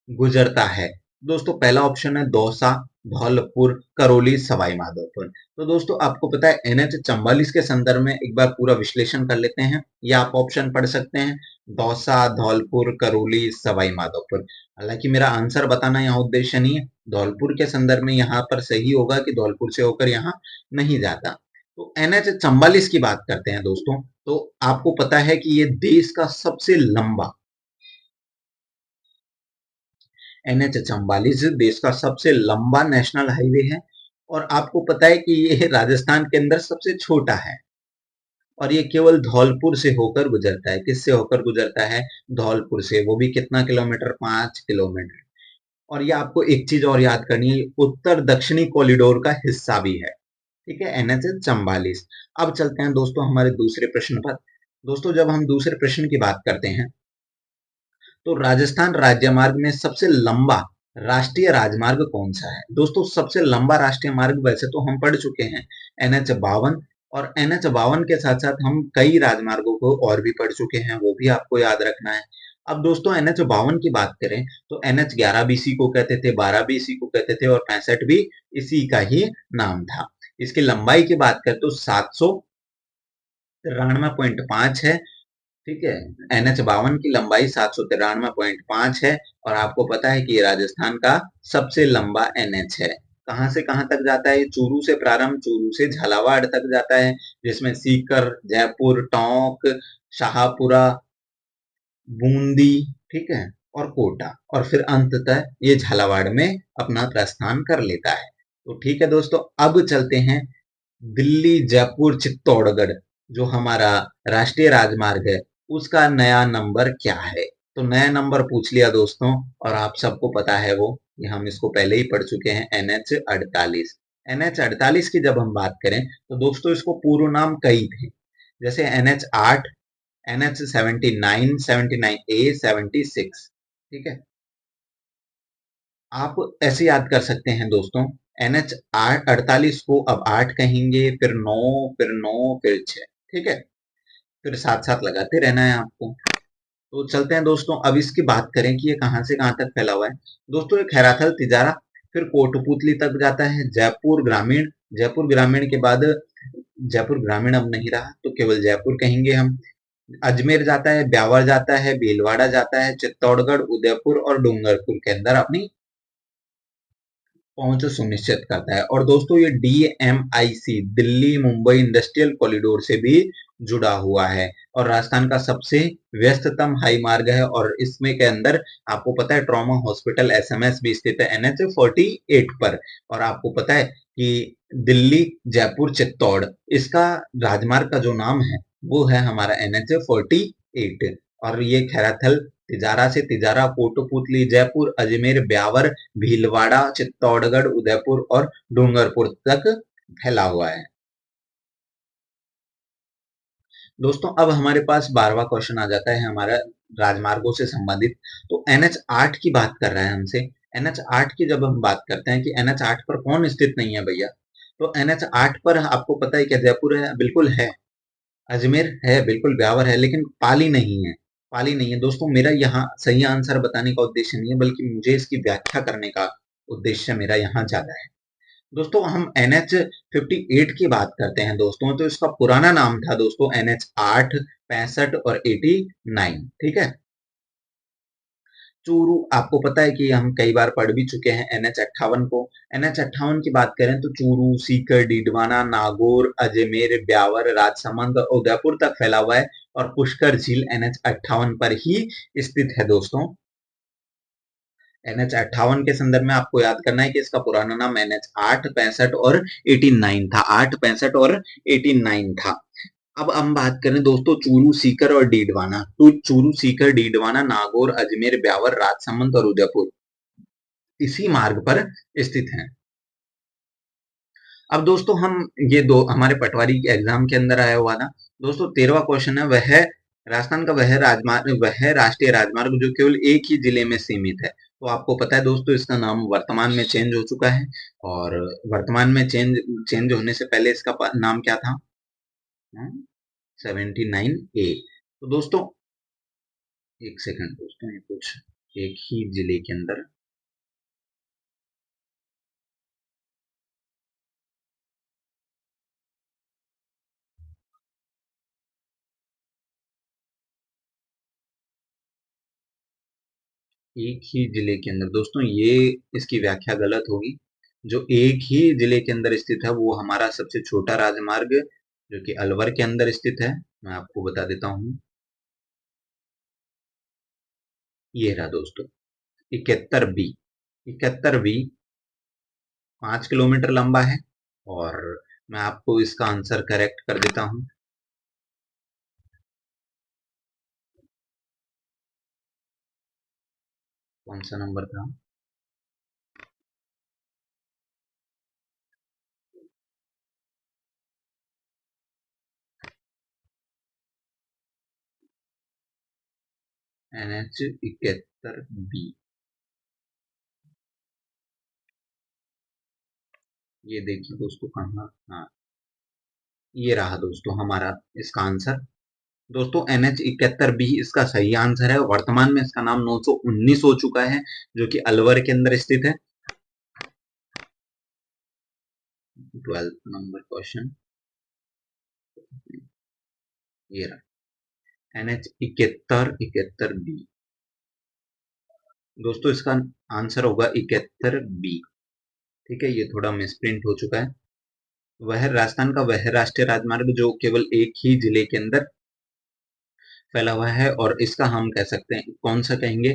S1: गुजरता है। दोस्तों पहला ऑप्शन है दौसा, धौलपुर, करौली, सवाई माधोपुर। तो दोस्तों आपको पता है NH 44 के संदर्भ में एक बार पूरा विश्लेषण कर लेते हैं, या आप ऑप्शन पढ़ सकते हैं, दौसा, धौलपुर, करौली, सवाई माधोपुर। हालांकि मेरा आंसर बताना यहाँ उद्देश्य नहीं है, धौलपुर के संदर्भ में यहाँ पर सही होगा कि धौलपुर से होकर यहाँ नहीं जाता। तो NH 44 की बात करते हैं दोस्तों, तो आपको पता है कि ये देश का सबसे लंबा NH 44 देश का सबसे लंबा नेशनल हाईवे है, और आपको पता है कि ये राजस्थान के अंदर सबसे छोटा है, और ये केवल धौलपुर से होकर गुजरता है। किससे होकर गुजरता है, धौलपुर से, वो भी कितना किलोमीटर, 5 किलोमीटर। और ये आपको एक चीज और याद करनी है, उत्तर दक्षिणी कॉरिडोर का हिस्सा भी है। ठीक है, NH 44। अब चलते हैं दोस्तों हमारे दूसरे प्रश्न पर। दोस्तों जब हम दूसरे प्रश्न की बात करते हैं, तो राजस्थान राज्य मार्ग में सबसे लंबा राष्ट्रीय राजमार्ग कौन सा है। दोस्तों सबसे लंबा राष्ट्रीय मार्ग वैसे तो हम पढ़ चुके हैं, NH 52, और NH 52 के साथ साथ हम कई राजमार्गों को और भी पढ़ चुके हैं, वो भी आपको याद रखना है। अब दोस्तों NH 52 की बात करें, तो NH 11BC को कहते थे, 12BC को कहते थे, और 65 भी इसी का ही नाम था। इसकी लंबाई की बात करें तो 793.5 है। ठीक है, NH 52 की लंबाई 793.5 है, और आपको पता है कि ये राजस्थान का सबसे लंबा NH है। कहां से कहां तक जाता है, चूरू से प्रारंभ, चूरू से झालावाड़ तक जाता है, जिसमें सीकर, जयपुर, टोंक, शाहपुरा, बूंदी, ठीक है, और कोटा, और फिर अंततः ये झालावाड़ में अपना प्रस्थान कर लेता है। तो ठीक है दोस्तों, अब चलते हैं दिल्ली, जयपुर, चित्तौड़गढ़, जो हमारा राष्ट्रीय राजमार्ग है, उसका नया नंबर क्या है। तो नया नंबर पूछ लिया दोस्तों, और आप सबको पता है वो, ये हम इसको पहले ही पढ़ चुके हैं, NH 48। NH 48 की जब हम बात करें, तो दोस्तों इसको पूर्व नाम कई थे, जैसे NH 8, NH 79, 79A, 76। ठीक है, आप ऐसे याद कर सकते हैं दोस्तों, NH 48 को अब 8 कहेंगे, फिर 9, फिर 9, फिर 6। ठीक है, फिर साथ साथ लगाते रहना है आपको। तो चलते हैं दोस्तों, अब इसकी बात करें कि ये कहां से कहां तक फैला हुआ है। दोस्तों ये खैराथल, तिजारा, फिर कोटपुतली तक जाता है, जयपुर ग्रामीण, जयपुर ग्रामीण के बाद, जयपुर ग्रामीण अब नहीं रहा तो केवल जयपुर कहेंगे हम, अजमेर जाता है, ब्यावर जाता है, भीलवाड़ा जाता है, चित्तौड़गढ़, उदयपुर और डूंगरपुर के अंदर अपनी पहुंच सुनिश्चित करता है। और दोस्तों ये DMIC, Delhi Mumbai industrial corridor से भी जुड़ा हुआ है, और राजस्थान का सबसे व्यस्ततम हाई मार्ग है, और इसमें के अंदर आपको पता है ट्रॉमा हॉस्पिटल SMS भी स्थित है NH 48 पर। और आपको पता है कि दिल्ली, जयपुर, चित्तौड़, इसका राजमार्ग का जो नाम है वो है हमारा NH 48, और ये खैराथल, तिजारा से तिजारा, कोटपुतली, जयपुर, अजमेर, ब्यावर, भीलवाड़ा, चित्तौड़गढ़, उदयपुर और डूंगरपुर तक फैला हुआ है। दोस्तों अब हमारे पास 12वां क्वेश्चन आ जाता है हमारा राजमार्गों से संबंधित। तो NH 8 की बात कर रहा है हमसे। NH 8 की जब हम बात करते हैं कि NH 8 पर कौन स्थित नहीं है भैया, तो NH 8 पर आपको पता है क्या, जयपुर है, बिल्कुल है, अजमेर है, बिल्कुल ब्यावर है, लेकिन पाली नहीं है। पाली नहीं है दोस्तों। मेरा यहाँ सही आंसर बताने का उद्देश्य नहीं है, बल्कि मुझे इसकी व्याख्या करने का उद्देश्य मेरा यहाँ ज्यादा है। दोस्तों हम NH 58 की बात करते हैं दोस्तों, तो इसका पुराना नाम था दोस्तों NH 8, 65 और 89। ठीक है, चूरू, आपको पता है कि हम कई बार पढ़ भी चुके हैं NH 58 को। NH 58 की बात करें तो चूरू, सीकर, डीडवाना, नागौर, अजमेर, ब्यावर, राजसमंद और उदयपुर तक फैला हुआ है और पुष्कर झील NH 58 पर ही स्थित है दोस्तों। NH 58 के संदर्भ में आपको याद करना है कि इसका पुराना नाम NH 8, 65 और 89 था। 8, 65 और 89 था। अब हम बात करें दोस्तों चूरू, सीकर और डीडवाना। तो चूरू, सीकर, डीडवाना, नागौर, अजमेर, ब्यावर, राजसमंद और उदयपुर इसी मार्ग पर स्थित हैं। अब दोस्तों हम ये दो हमारे पटवारी के एग्जाम के अंदर आया हुआ था दोस्तों। 13वां क्वेश्चन है, वह राजस्थान का वह राष्ट्रीय राजमार्ग जो केवल एक ही जिले में सीमित है। तो आपको पता है दोस्तों इसका नाम वर्तमान में चेंज हो चुका है और वर्तमान में चेंज होने से पहले इसका नाम क्या था? 79A। तो दोस्तों एक सेकंड दोस्तों, ये कुछ एक ही जिले के अंदर एक ही जिले के अंदर दोस्तों, ये इसकी व्याख्या गलत होगी। जो एक ही जिले के अंदर स्थित है वो हमारा सबसे छोटा राजमार्ग जो कि अलवर के अंदर स्थित है, मैं आपको बता देता हूँ। ये रहा दोस्तों 71B। 71B 5 किलोमीटर लंबा है और मैं आपको इसका आंसर करेक्ट कर देता हूँ। कौन सा नंबर था? NH 71B। ये देखिए दोस्तों कहाँ, हाँ ये रहा दोस्तों हमारा इसका आंसर। दोस्तों NH 71B इसका सही आंसर है। वर्तमान में इसका नाम 919 हो चुका है जो कि अलवर के अंदर स्थित है। 12 नंबर क्वेश्चन ये रहा NH 71B। दोस्तों इसका आंसर होगा 71B। ठीक है, ये थोड़ा मिसप्रिंट हो चुका है। वह राजस्थान का वह राष्ट्रीय राजमार्ग जो केवल एक ही जिले के अंदर फैला हुआ है और इसका हम कह सकते हैं, कौन सा कहेंगे?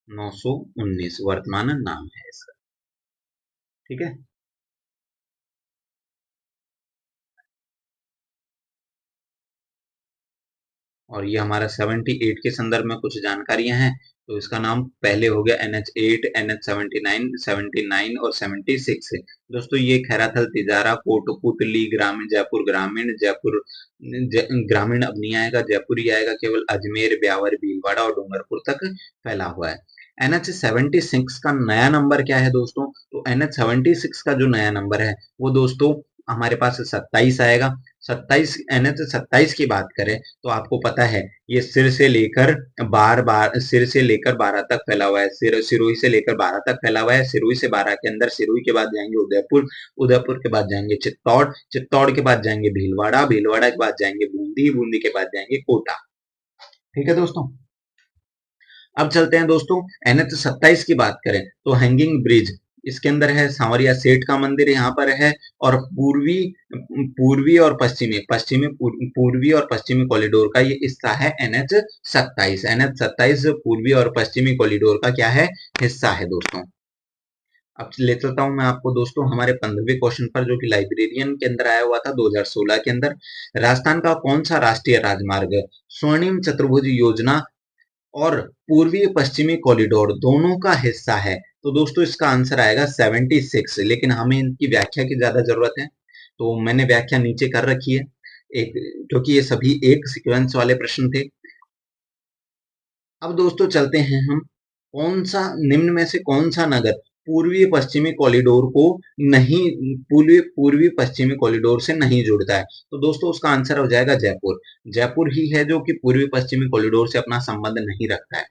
S1: 919 वर्तमान नाम है इसका। ठीक है, और ये हमारा 78 के संदर्भ में कुछ जानकारियां हैं। तो इसका नाम पहले हो गया NH 8, NH 79, 79 और 76 है दोस्तों। ये खैराथल, तिजारा, कोटपुतली, ग्रामीण, जयपुर ग्रामीण, जयपुर ग्रामीण अब नहीं आएगा, जयपुर ही आएगा केवल। अजमेर, ब्यावर, भीलवाड़ा और डूंगरपुर तक फैला हुआ है। NH 76 का नया नंबर क्या है दोस्तों? तो NH 76 का जो नया नंबर है वो दोस्तों हमारे पास 27 आएगा। 27 NH 27 की बात करें तो आपको पता है ये सिर से लेकर 12 तक फैला हुआ है। सिरोही से लेकर 12 तक फैला हुआ है। सिरोही से 12 के अंदर सिरोही के बाद जाएंगे उदयपुर, उदयपुर के बाद जाएंगे चित्तौड़, चित्तौड़ के बाद जाएंगे भीलवाड़ा, भीलवाड़ा के बाद जाएंगे बूंदी, बूंदी के बाद जाएंगे कोटा। ठीक है दोस्तों, अब चलते हैं दोस्तों NH 27 की बात करें तो हैंगिंग ब्रिज इसके अंदर है। सांवरिया सेठ का मंदिर यहाँ पर है और पूर्वी और पूर्वी और पश्चिमी कॉरिडोर का ये हिस्सा है NH 27। NH 27 पूर्वी और पश्चिमी कॉरिडोर का क्या है? हिस्सा है दोस्तों। अब ले चलता हूं मैं आपको दोस्तों हमारे 15वें क्वेश्चन पर जो कि लाइब्रेरियन के अंदर आया हुआ था 2016 के अंदर। राजस्थान का कौन सा राष्ट्रीय राजमार्ग स्वर्णिम चतुर्भुज योजना और पूर्वी पश्चिमी कॉरिडोर दोनों का हिस्सा है? तो दोस्तों इसका आंसर आएगा 76। लेकिन हमें इनकी व्याख्या की ज्यादा जरूरत है तो मैंने व्याख्या नीचे कर रखी है एक, क्योंकि ये सभी एक सीक्वेंस वाले प्रश्न थे। अब दोस्तों चलते हैं हम, कौन सा निम्न में से कौन सा नगर पूर्वी पश्चिमी कॉरिडोर को नहीं पूर्वी पश्चिमी कॉरिडोर से नहीं जुड़ता है? तो दोस्तों उसका आंसर हो जाएगा जयपुर। जयपुर ही है जो कि पूर्वी पश्चिमी कॉरिडोर से अपना संबंध नहीं रखता है।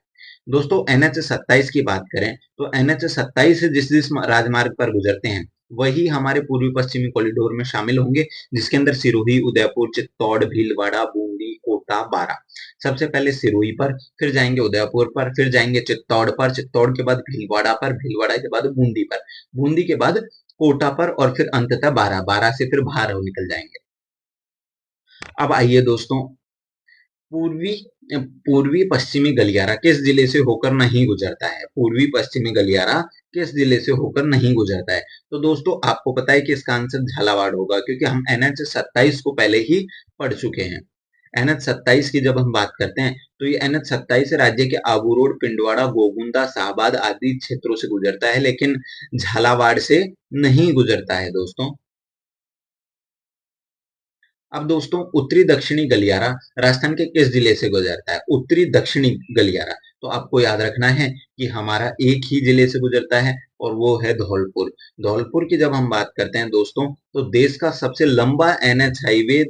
S1: दोस्तों NH 27 की बात करें तो NH 27 जिस जिस राजमार्ग पर गुजरते हैं वही हमारे पूर्वी पश्चिमी कॉरिडोर में शामिल होंगे, जिसके अंदर सिरोही, उदयपुर, चित्तौड़, भीलवाड़ा, बूंदी, कोटा, बारा। सबसे पहले सिरोही पर, फिर जाएंगे उदयपुर पर, फिर जाएंगे चित्तौड़ पर, चित्तौड़ के बाद भीलवाड़ा पर, भीलवाड़ा के बाद बूंदी पर, बूंदी के बाद कोटा पर, और फिर अंततः बारा, बारा से फिर बाहर निकल जाएंगे। अब आइए दोस्तों, पूर्वी पूर्वी पश्चिमी गलियारा किस जिले से होकर नहीं गुजरता है? पूर्वी पश्चिमी गलियारा किस जिले से होकर नहीं गुजरता है? तो दोस्तों आपको पता है कि इसका आंसर झालावाड़ होगा, क्योंकि हम NH 27 को पहले ही पढ़ चुके हैं। NH 27 की जब हम बात करते हैं तो ये NH 27 राज्य के आबू रोड, पिंडवाड़ा, गोगुंदा, शाहबाद आदि क्षेत्रों से गुजरता है, लेकिन झालावाड़ से नहीं गुजरता है दोस्तों। अब दोस्तों, उत्तरी दक्षिणी गलियारा राजस्थान के किस जिले से गुजरता है? उत्तरी दक्षिणी गलियारा, तो आपको याद रखना है कि हमारा एक ही जिले से गुजरता है, और वो है धौलपुर। धौलपुर की जब हम बात करते हैं दोस्तों, तो देश का सबसे लंबा NH हाईवे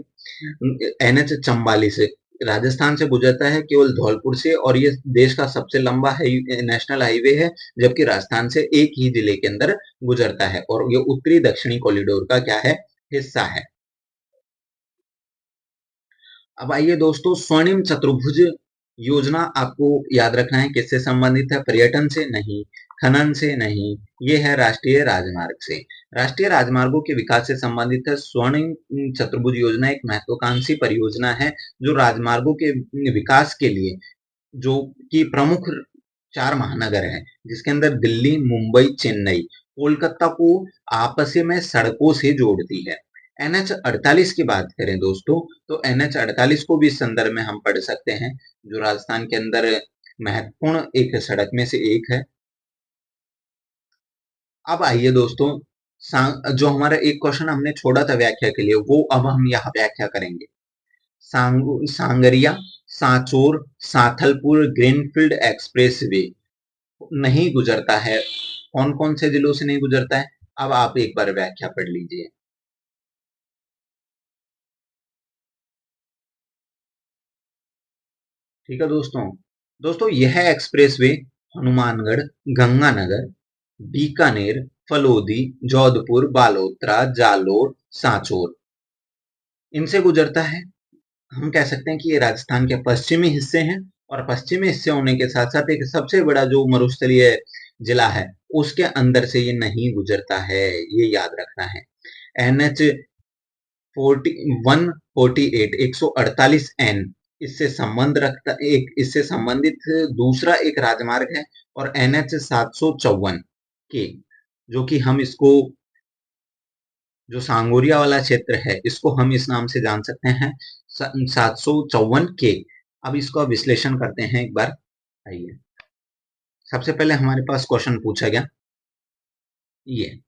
S1: NH 44 से राजस्थान से गुजरता है, केवल धौलपुर से, और ये देश का सबसे लंबा नेशनल हाईवे है, जबकि राजस्थान से एक ही जिले के अंदर गुजरता है, और ये उत्तरी दक्षिणी कॉरिडोर का क्या है? हिस्सा है। अब आइए दोस्तों, स्वर्णिम चतुर्भुज योजना आपको याद रखना है किससे संबंधित है? पर्यटन से नहीं, खनन से नहीं, ये है राष्ट्रीय राजमार्ग से। राष्ट्रीय राजमार्गों के विकास से संबंधित है। स्वर्णिम चतुर्भुज योजना एक महत्वाकांक्षी परियोजना है जो राजमार्गों के विकास के लिए, जो कि प्रमुख 4 महानगर हैं, जिसके अंदर दिल्ली, मुंबई, चेन्नई, कोलकाता को आपस में सड़कों से जोड़ती है। NH 48 की बात करें दोस्तों, तो NH 48 को भी इस संदर्भ में हम पढ़ सकते हैं, जो राजस्थान के अंदर महत्वपूर्ण एक सड़क में से एक है। अब आइए दोस्तों, जो हमारा एक क्वेश्चन हमने छोड़ा था व्याख्या के लिए, वो अब हम यहाँ व्याख्या करेंगे। सांगरिया, सांचोर, साथलपुर ग्रीनफील्ड एक्सप्रेसवे नहीं गुजरता है। कौन कौन से जिलों से नहीं गुजरता है? अब आप एक बार व्याख्या पढ़ लीजिए। ठीक है दोस्तों। दोस्तों यह एक्सप्रेसवे हनुमानगढ़, गंगानगर, बीकानेर, फलोदी, जोधपुर, बालोतरा, जालोर, सांचौर, इनसे गुजरता है। हम कह सकते हैं कि ये राजस्थान के पश्चिमी हिस्से हैं, और पश्चिमी हिस्से होने के साथ साथ एक सबसे बड़ा जो मरुस्थलीय जिला है, उसके अंदर से ये नहीं गुजरता है, ये याद रखना है। NH 148 148N इससे संबंध रखता, एक इससे संबंधित दूसरा एक राजमार्ग है, और NH 754 के, जो कि हम इसको, जो सांगोरिया वाला क्षेत्र है, इसको हम इस नाम से जान सकते हैं, 754 के। अब इसको विश्लेषण करते हैं एक बार। आइए, सबसे पहले हमारे पास क्वेश्चन पूछा गया, ये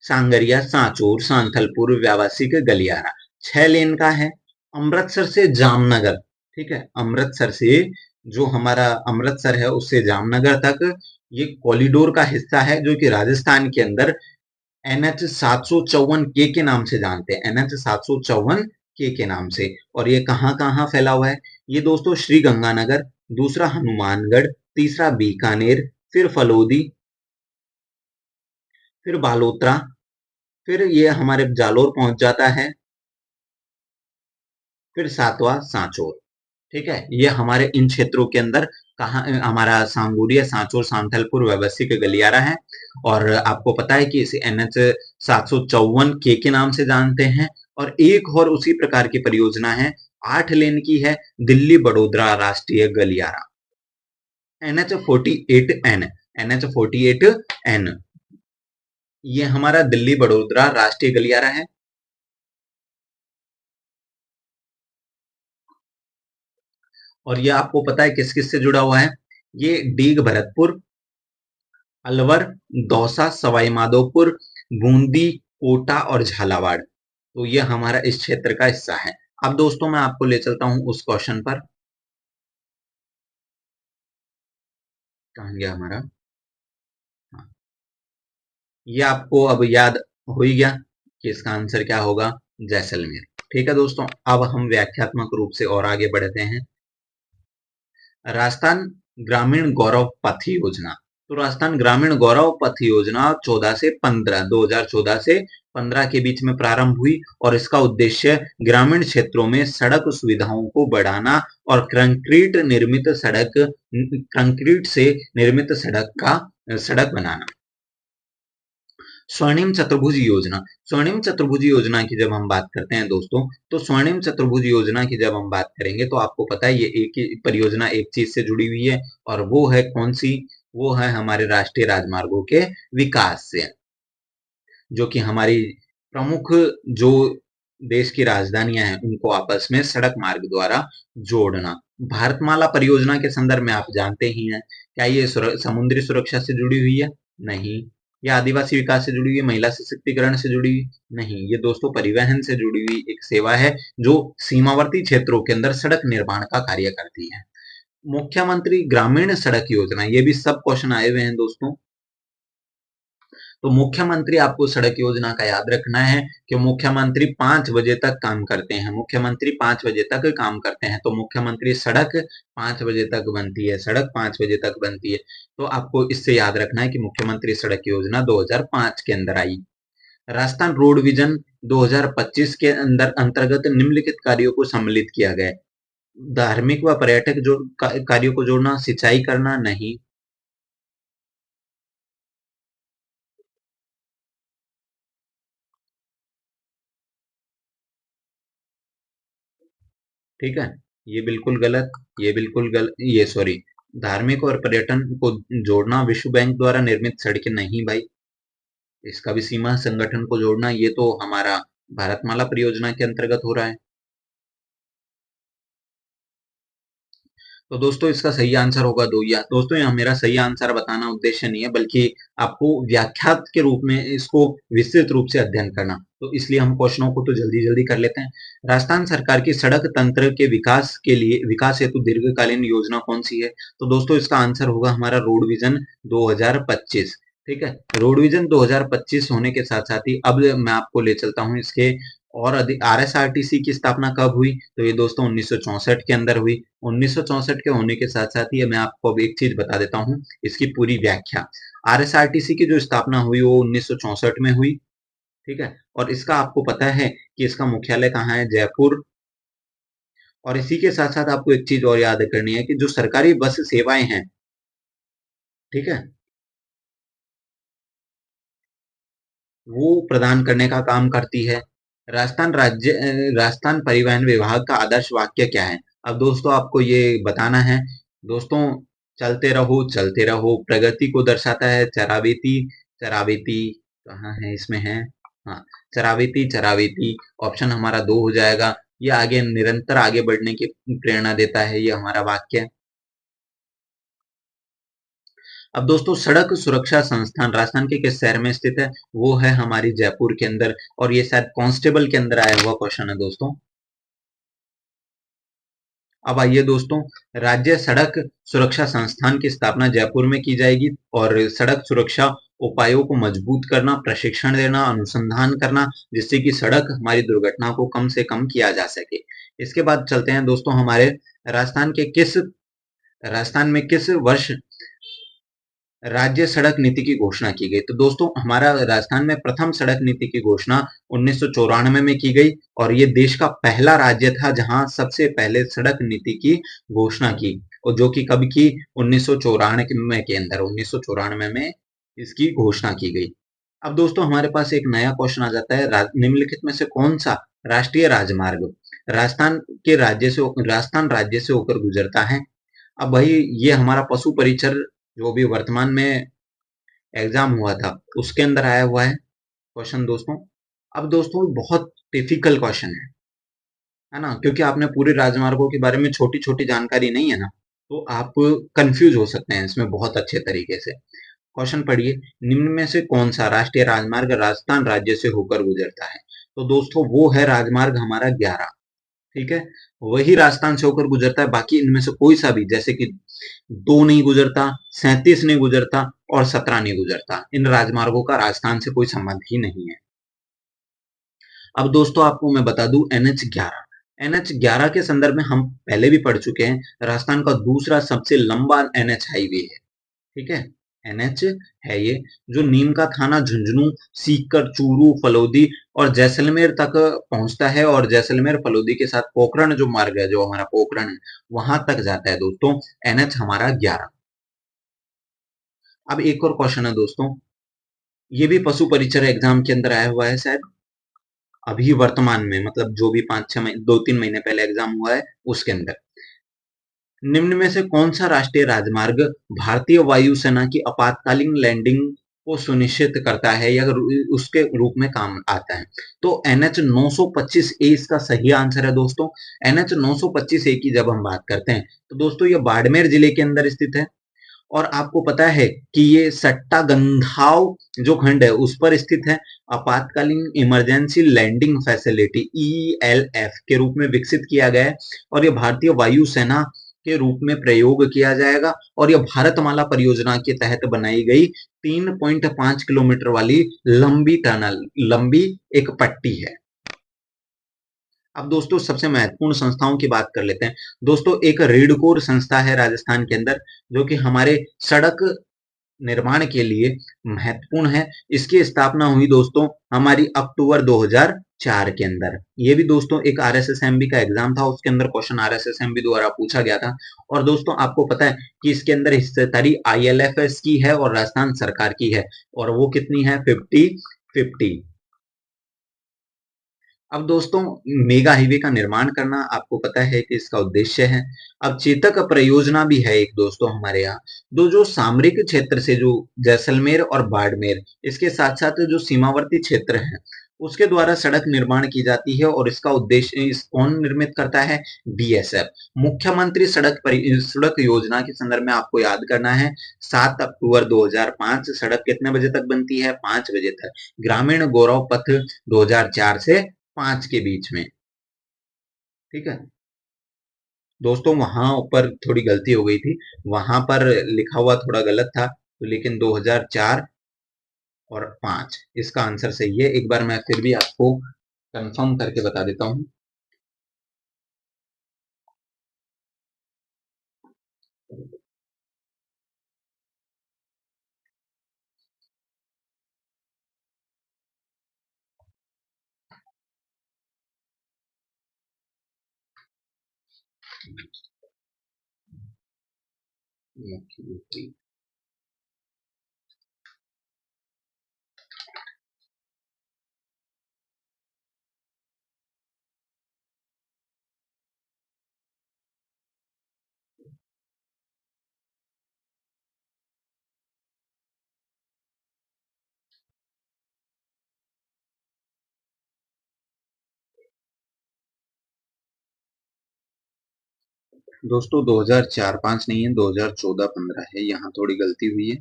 S1: सांगरिया, सांचौर, सांथलपुर, व्यावसायिक गलियारा 6 लेन का है। अमृतसर से जामनगर, ठीक है, अमृतसर से, जो हमारा अमृतसर है उससे जामनगर तक, ये कॉरिडोर का हिस्सा है, जो कि राजस्थान के अंदर NH 754 के नाम से जानते हैं, NH 754 के नाम से। और ये कहाँ कहाँ फैला हुआ है? ये दोस्तों श्री गंगानगर, दूसरा हनुमानगढ़, तीसरा बीकानेर, फिर फलोदी, फिर बालोतरा, फिर ये हमारे जालोर पहुंच जाता है, फिर सातवां सांचौर। ठीक है, ये हमारे इन क्षेत्रों के अंदर कहा हमारा सांगोरिया, सांचौर, सांथलपुर, व्यवसायिक गलियारा है। और आपको पता है कि इसे NH 754 के नाम से जानते हैं। और एक और उसी प्रकार की परियोजना है, 8 लेन की है, दिल्ली बड़ोदरा राष्ट्रीय गलियारा, NH 48N, NH 48N, ये हमारा दिल्ली बड़ोदरा राष्ट्रीय गलियारा है। और ये आपको पता है किस किस से जुड़ा हुआ है? ये डीग भरतपुर, अलवर, दौसा, सवाई माधोपुर, बूंदी, कोटा और झालावाड़, तो ये हमारा इस क्षेत्र का हिस्सा है। अब दोस्तों मैं आपको ले चलता हूं उस क्वेश्चन पर। कहाँ गया हमारा? हाँ, ये आपको अब याद हो ही गया कि इसका आंसर क्या होगा? जैसलमेर। ठीक है दोस्तों, अब हम व्याख्यात्मक रूप से और आगे बढ़ते हैं। राजस्थान ग्रामीण गौरव पथ योजना, तो राजस्थान ग्रामीण गौरव पथ योजना 2014 से 15 के बीच में प्रारंभ हुई और इसका उद्देश्य ग्रामीण क्षेत्रों में सड़क सुविधाओं को बढ़ाना और कंक्रीट से निर्मित सड़क बनाना। स्वर्णिम चतुर्भुज योजना। स्वर्णिम चतुर्भुज योजना की जब हम बात करते हैं दोस्तों, तो स्वर्णिम चतुर्भुज योजना की जब हम बात करेंगे तो आपको पता है ये एक ही परियोजना एक चीज से जुड़ी हुई है, और वो है कौन सी? वो है हमारे राष्ट्रीय राजमार्गों के विकास से, जो कि हमारी प्रमुख जो देश की राजधानियां हैं उनको आपस में सड़क मार्ग द्वारा जोड़ना। भारतमाला परियोजना के संदर्भ में आप जानते ही हैं, क्या ये समुद्री सुरक्षा से जुड़ी हुई है? नहीं। ये आदिवासी विकास से जुड़ी हुई है, महिला सशक्तिकरण से जुड़ी हुई? नहीं। ये दोस्तों परिवहन से जुड़ी हुई एक सेवा है जो सीमावर्ती क्षेत्रों के अंदर सड़क निर्माण का कार्य करती है। मुख्यमंत्री ग्रामीण सड़क योजना, ये भी सब क्वेश्चन आए हुए हैं दोस्तों। तो मुख्यमंत्री आपको सड़क योजना का याद रखना है कि मुख्यमंत्री 5 बजे तक काम करते हैं। मुख्यमंत्री 5 बजे तक काम करते हैं, तो मुख्यमंत्री सड़क 5 बजे तक बनती है, सड़क 5 बजे तक बनती है। तो आपको इससे याद रखना है कि मुख्यमंत्री सड़क योजना 2005 के अंदर आई। राजस्थान रोड विजन 2025 के अंदर अंतर्गत निम्नलिखित कार्यों को सम्मिलित किया गया है। धार्मिक व पर्यटक कार्यों को जोड़ना, सिंचाई करना? नहीं। ठीक है, ये बिल्कुल गलत, ये बिल्कुल गलत, ये सॉरी, धार्मिक और पर्यटन को जोड़ना विश्व बैंक द्वारा निर्मित सड़कें नहीं भाई। इसका भी सीमा संगठन को जोड़ना, ये तो हमारा भारतमाला परियोजना के अंतर्गत हो रहा है। तो दोस्तों इसका सही आंसर होगा दो। या दोस्तों यहाँ मेरा सही आंसर बताना उद्देश्य नहीं है, बल्कि आपको व्याख्यात के रूप में इसको विस्तृत रूप से अध्ययन करना, तो इसलिए हम क्वेश्चनों को तो जल्दी जल्दी कर लेते हैं। राजस्थान सरकार की सड़क तंत्र के विकास के लिए विकास हेतु दीर्घकालीन योजना कौन सी है? तो दोस्तों इसका आंसर होगा हमारा रोड विजन 2025। ठीक है, रोड विजन 2025 होने के साथ साथ ही अब मैं आपको ले चलता हूँ इसके और अधिक। आरएसआरटीसी की स्थापना कब हुई? तो ये दोस्तों 1964 के अंदर हुई। 1964 के होने के साथ साथ ही मैं आपको अब एक चीज बता देता हूँ, इसकी पूरी व्याख्या। आरएसआरटीसी की जो स्थापना हुई वो 1964 में हुई। ठीक है, और इसका आपको पता है कि इसका मुख्यालय कहाँ है? जयपुर। और इसी के साथ साथ आपको एक चीज और याद करनी है कि जो सरकारी बस सेवाएं हैं, ठीक है, वो प्रदान करने का काम करती है। राजस्थान परिवहन विभाग का आदर्श वाक्य क्या है? अब दोस्तों आपको ये बताना है। दोस्तों, चलते रहो प्रगति को दर्शाता है। चरावेती, चरावेती कहाँ है? इसमें है, हाँ, चरावेती चरावेती। ऑप्शन हमारा 2 हो जाएगा। ये आगे निरंतर आगे बढ़ने की प्रेरणा देता है, ये हमारा वाक्य। अब दोस्तों सड़क सुरक्षा संस्थान राजस्थान के किस शहर में स्थित है? वो है हमारी जयपुर के अंदर, और ये शायद कांस्टेबल के अंदर आया हुआ क्वेश्चन है दोस्तों। अब आइए दोस्तों, राज्य सड़क सुरक्षा संस्थान की स्थापना जयपुर में की जाएगी, और सड़क सुरक्षा उपायों को मजबूत करना, प्रशिक्षण देना, अनुसंधान करना, जिससे कि सड़क हमारी दुर्घटना को कम से कम किया जा सके। इसके बाद चलते हैं दोस्तों हमारे राजस्थान में किस वर्ष राज्य सड़क नीति की घोषणा की गई? तो दोस्तों हमारा राजस्थान में प्रथम सड़क नीति की घोषणा 1994 में की गई, और ये देश का पहला राज्य था जहां सबसे पहले सड़क नीति की घोषणा की, और जो कि कब की? 1994 के अंदर, 1994 में इसकी घोषणा की गई। अब दोस्तों हमारे पास एक नया क्वेश्चन आ जाता है, निम्नलिखित में से कौन सा राष्ट्रीय राजमार्ग राजस्थान राज्य से होकर गुजरता है? अब भाई ये हमारा पशु परिचर जो भी वर्तमान में एग्जाम हुआ था उसके अंदर आया हुआ है क्वेश्चन दोस्तों। अब दोस्तों बहुत टिपिकल क्वेश्चन है ना, क्योंकि आपने पूरे राजमार्गों के बारे में छोटी छोटी जानकारी नहीं है ना, तो आप कंफ्यूज हो सकते हैं इसमें बहुत अच्छे तरीके से। क्वेश्चन पढ़िए, निम्न में से कौन सा राष्ट्रीय राजमार्ग राजस्थान राज्य से होकर गुजरता है? तो दोस्तों वो है राजमार्ग हमारा 11। ठीक है, वही राजस्थान से होकर गुजरता है, बाकी इनमें से कोई सा भी, जैसे कि 2 नहीं गुजरता, 37 नहीं गुजरता और 17 नहीं गुजरता, इन राजमार्गों का राजस्थान से कोई संबंध ही नहीं है। अब दोस्तों आपको मैं बता दूं NH11 के संदर्भ में हम पहले भी पढ़ चुके हैं, राजस्थान का दूसरा सबसे लंबा NH हाईवे है। ठीक है, एनएच है ये, जो नीम का थाना झुंझुनू, सीकर, चूरू, फलोदी और जैसलमेर तक पहुंचता है, और जैसलमेर फलोदी के साथ पोखरण जो मार्ग है, जो हमारा पोखरण है, वहां तक जाता है दोस्तों एनएच हमारा 11। अब एक और क्वेश्चन है दोस्तों, ये भी पशु परिचर एग्जाम के अंदर आया हुआ है शायद, अभी वर्तमान में, मतलब जो भी 5-6 महीने 2-3 महीने पहले एग्जाम हुआ है उसके अंदर, निम्न में से कौन सा राष्ट्रीय राजमार्ग भारतीय वायुसेना की आपातकालीन लैंडिंग को सुनिश्चित करता है या उसके रूप में काम आता है? तो एनएच 925 ए इसका सही आंसर है दोस्तों। एनएच 925 ए की जब हम बात करते हैं तो दोस्तों ये बाड़मेर जिले के अंदर स्थित है, और आपको पता है कि ये सट्टा गंधाव जो खंड है उस पर स्थित है। आपातकालीन इमरजेंसी लैंडिंग फैसिलिटी ईएलएफ के रूप में विकसित किया गया है, और ये भारतीय वायुसेना के रूप में प्रयोग किया जाएगा, और यह भारतमाला परियोजना के तहत बनाई गई 3.5 किलोमीटर वाली लंबी टनल, लंबी एक पट्टी है। अब दोस्तों सबसे महत्वपूर्ण संस्थाओं की बात कर लेते हैं। दोस्तों एक रेडकोर संस्था है राजस्थान के अंदर, जो कि हमारे सड़क निर्माण के लिए महत्वपूर्ण है। इसकी स्थापना हुई दोस्तों हमारी अक्टूबर 2004 के अंदर। ये भी दोस्तों एक आरएसएसएमबी का एग्जाम था, उसके अंदर क्वेश्चन आरएसएसएमबी द्वारा पूछा गया था। और दोस्तों आपको पता है कि इसके अंदर हिस्सेदारी आईएलएफएस की है और राजस्थान सरकार की है, और वो कितनी है? 50-50। अब दोस्तों मेगा हाईवे का निर्माण करना आपको पता है कि इसका उद्देश्य है। अब चेतक परियोजना भी है एक दोस्तों हमारे यहाँ, दो जो सामरिक क्षेत्र से, जो जैसलमेर और बाड़मेर, इसके साथ साथ जो सीमावर्ती क्षेत्र है उसके द्वारा सड़क निर्माण की जाती है, और इसका उद्देश्य इस कौन निर्मित करता है? बीएसएफ। मुख्यमंत्री सड़क योजना के संदर्भ में आपको याद करना है 7 अक्टूबर 2005 सड़क कितने बजे तक बनती है? 5 बजे तक। ग्रामीण गौरव पथ 2004 से 5 के बीच में। ठीक है दोस्तों, वहां ऊपर थोड़ी गलती हो गई थी, वहां पर लिखा हुआ थोड़ा गलत था, तो लेकिन 2004 और 5 इसका आंसर सही है। एक बार मैं फिर भी आपको कंफर्म करके बता देता हूँ। दोस्तों 2004-5 नहीं है, 2014-15 है, यहाँ थोड़ी गलती हुई है।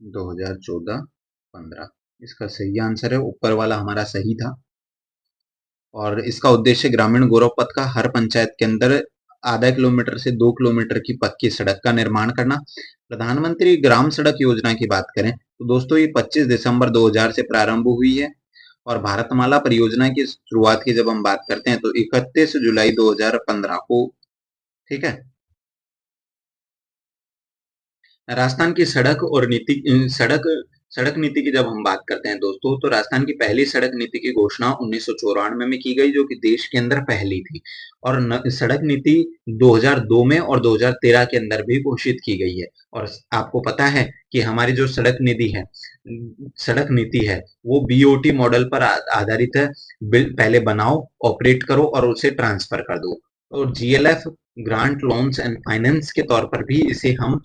S1: 2014-15 इसका सही आंसर है, ऊपर वाला हमारा सही था। और इसका उद्देश्य ग्रामीण गौरव पथ का हर पंचायत के अंदर आधा किलोमीटर से 2 किलोमीटर की पक्की सड़क का निर्माण करना। प्रधानमंत्री ग्राम सड़क योजना की बात करें तो दोस्तों ये 25 दिसंबर 2000 से प्रारंभ हुई है, और भारतमाला परियोजना की शुरुआत की जब हम बात करते हैं तो 31 जुलाई 2015 को। ठीक है, राजस्थान की सड़क और सड़क सड़क नीति की जब हम बात करते हैं दोस्तों, तो राजस्थान की पहली सड़क नीति की घोषणा 1994 में की गई, जो कि देश के अंदर पहली थी। और सड़क नीति 2002 में और 2013 के अंदर भी घोषित की गई है। और आपको पता है कि हमारी जो सड़क नीति है वो बीओटी मॉडल पर आधारित है। पहले बनाओ, ऑपरेट करो और उसे ट्रांसफर कर दो। और GLF, grant loans and finance के तौर पर भी इसे हम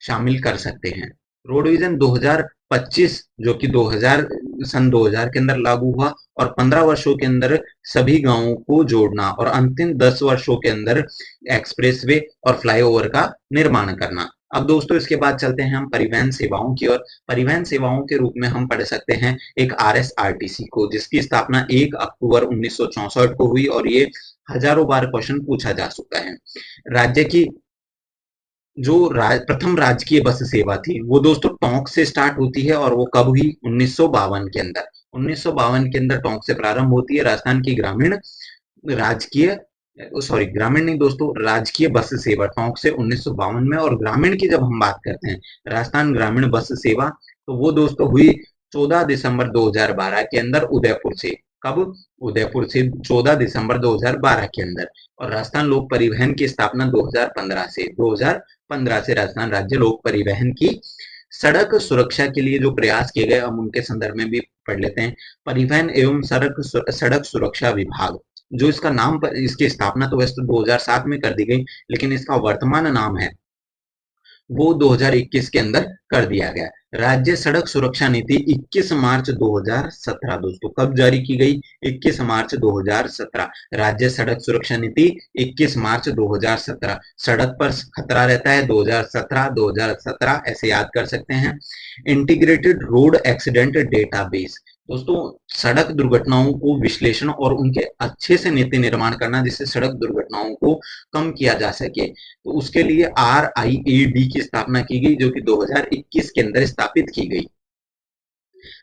S1: शामिल कर सकते हैं। रोड विजन 2025 जो कि 2000 के अंदर लागू हुआ, और 15 वर्षों के अंदर सभी गांवों को जोड़ना, और अंतिम 10 वर्षों के अंदर एक्सप्रेसवे और फ्लाईओवर का निर्माण करना। अब दोस्तों इसके बाद चलते हैं हम परिवहन सेवाओं की ओर। परिवहन सेवाओं के रूप में हम पढ़ सकते हैं एक आरएसआरटीसी को, जिसकी स्थापना 1 अक्टूबर 1964 को हुई, और ये हजारों बार क्वेश्चन पूछा जा चुका है। राज्य की जो प्रथम राजकीय बस सेवा थी वो दोस्तों टोंक से स्टार्ट होती है, और वो कब हुई? 1952 के अंदर। 1952 के अंदर टोंक से प्रारंभ होती है राजस्थान की ग्रामीण राजकीय सॉरी ग्रामीण नहीं दोस्तों, राजकीय बस सेवा टोंक से 1952 में। और ग्रामीण की जब हम बात करते हैं, राजस्थान ग्रामीण बस सेवा, तो वो दोस्तों हुई 14 दिसंबर 2012 के अंदर उदयपुर से। कब? उदयपुर से 14 दिसंबर 2012 के अंदर। और राजस्थान लोक परिवहन की स्थापना 2015 से राजस्थान राज्य लोक परिवहन की सड़क सुरक्षा के लिए जो प्रयास किए गए, हम उनके संदर्भ में भी पढ़ लेते हैं। परिवहन एवं सड़क सुरक्षा विभाग, जो इसका नाम, इसकी स्थापना तो वैसे तो 2007 में कर दी गई, लेकिन इसका वर्तमान नाम है वो 2021 के अंदर कर दिया गया। राज्य सड़क सुरक्षा नीति 21 मार्च 2017 दोस्तों कब जारी की गई? 21 मार्च 2017। राज्य सड़क सुरक्षा नीति 21 मार्च 2017। सड़क पर खतरा रहता है 2017 ऐसे याद कर सकते हैं। इंटीग्रेटेड रोड एक्सीडेंट डेटाबेस, दोस्तों सड़क दुर्घटनाओं को विश्लेषण और उनके अच्छे से नीति निर्माण करना, जिससे सड़क दुर्घटनाओं को कम किया जा सके, तो उसके लिए RIAD की स्थापना की गई, जो कि 2021 के अंदर स्थापित की गई।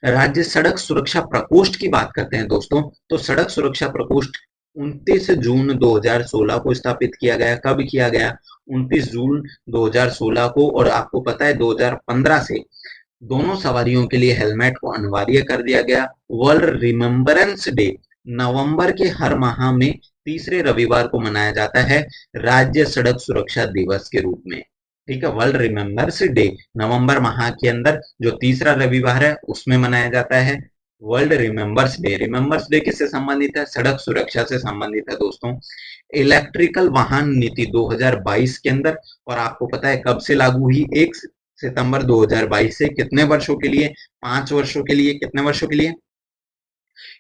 S1: राज्य सड़क सुरक्षा प्रकोष्ठ की बात करते हैं दोस्तों, तो सड़क सुरक्षा प्रकोष्ठ 29 जून 2016 को स्थापित किया गया। कब किया गया? 29 जून 2016 को। और आपको पता है 2015 से दोनों सवारियों के लिए हेलमेट को अनिवार्य कर दिया गया। वर्ल्ड रिमेम्बरेंस डे नवंबर के हर माह में तीसरे रविवार को मनाया जाता है राज्य सड़क सुरक्षा दिवस के रूप में। ठीक है, वर्ल्ड रिमेम्बर्स डे नवंबर माह के अंदर जो तीसरा रविवार है उसमें मनाया जाता है world remembers day. Remembers day किससे संबंधित है? सड़क सुरक्षा से संबंधित है दोस्तों। इलेक्ट्रिकल वाहन नीति 2022 के अंदर, और आपको पता है कब से लागू हुई? 1 सितंबर 2022 से। कितने वर्षों के लिए? 5 वर्षों के लिए। कितने वर्षों के लिए?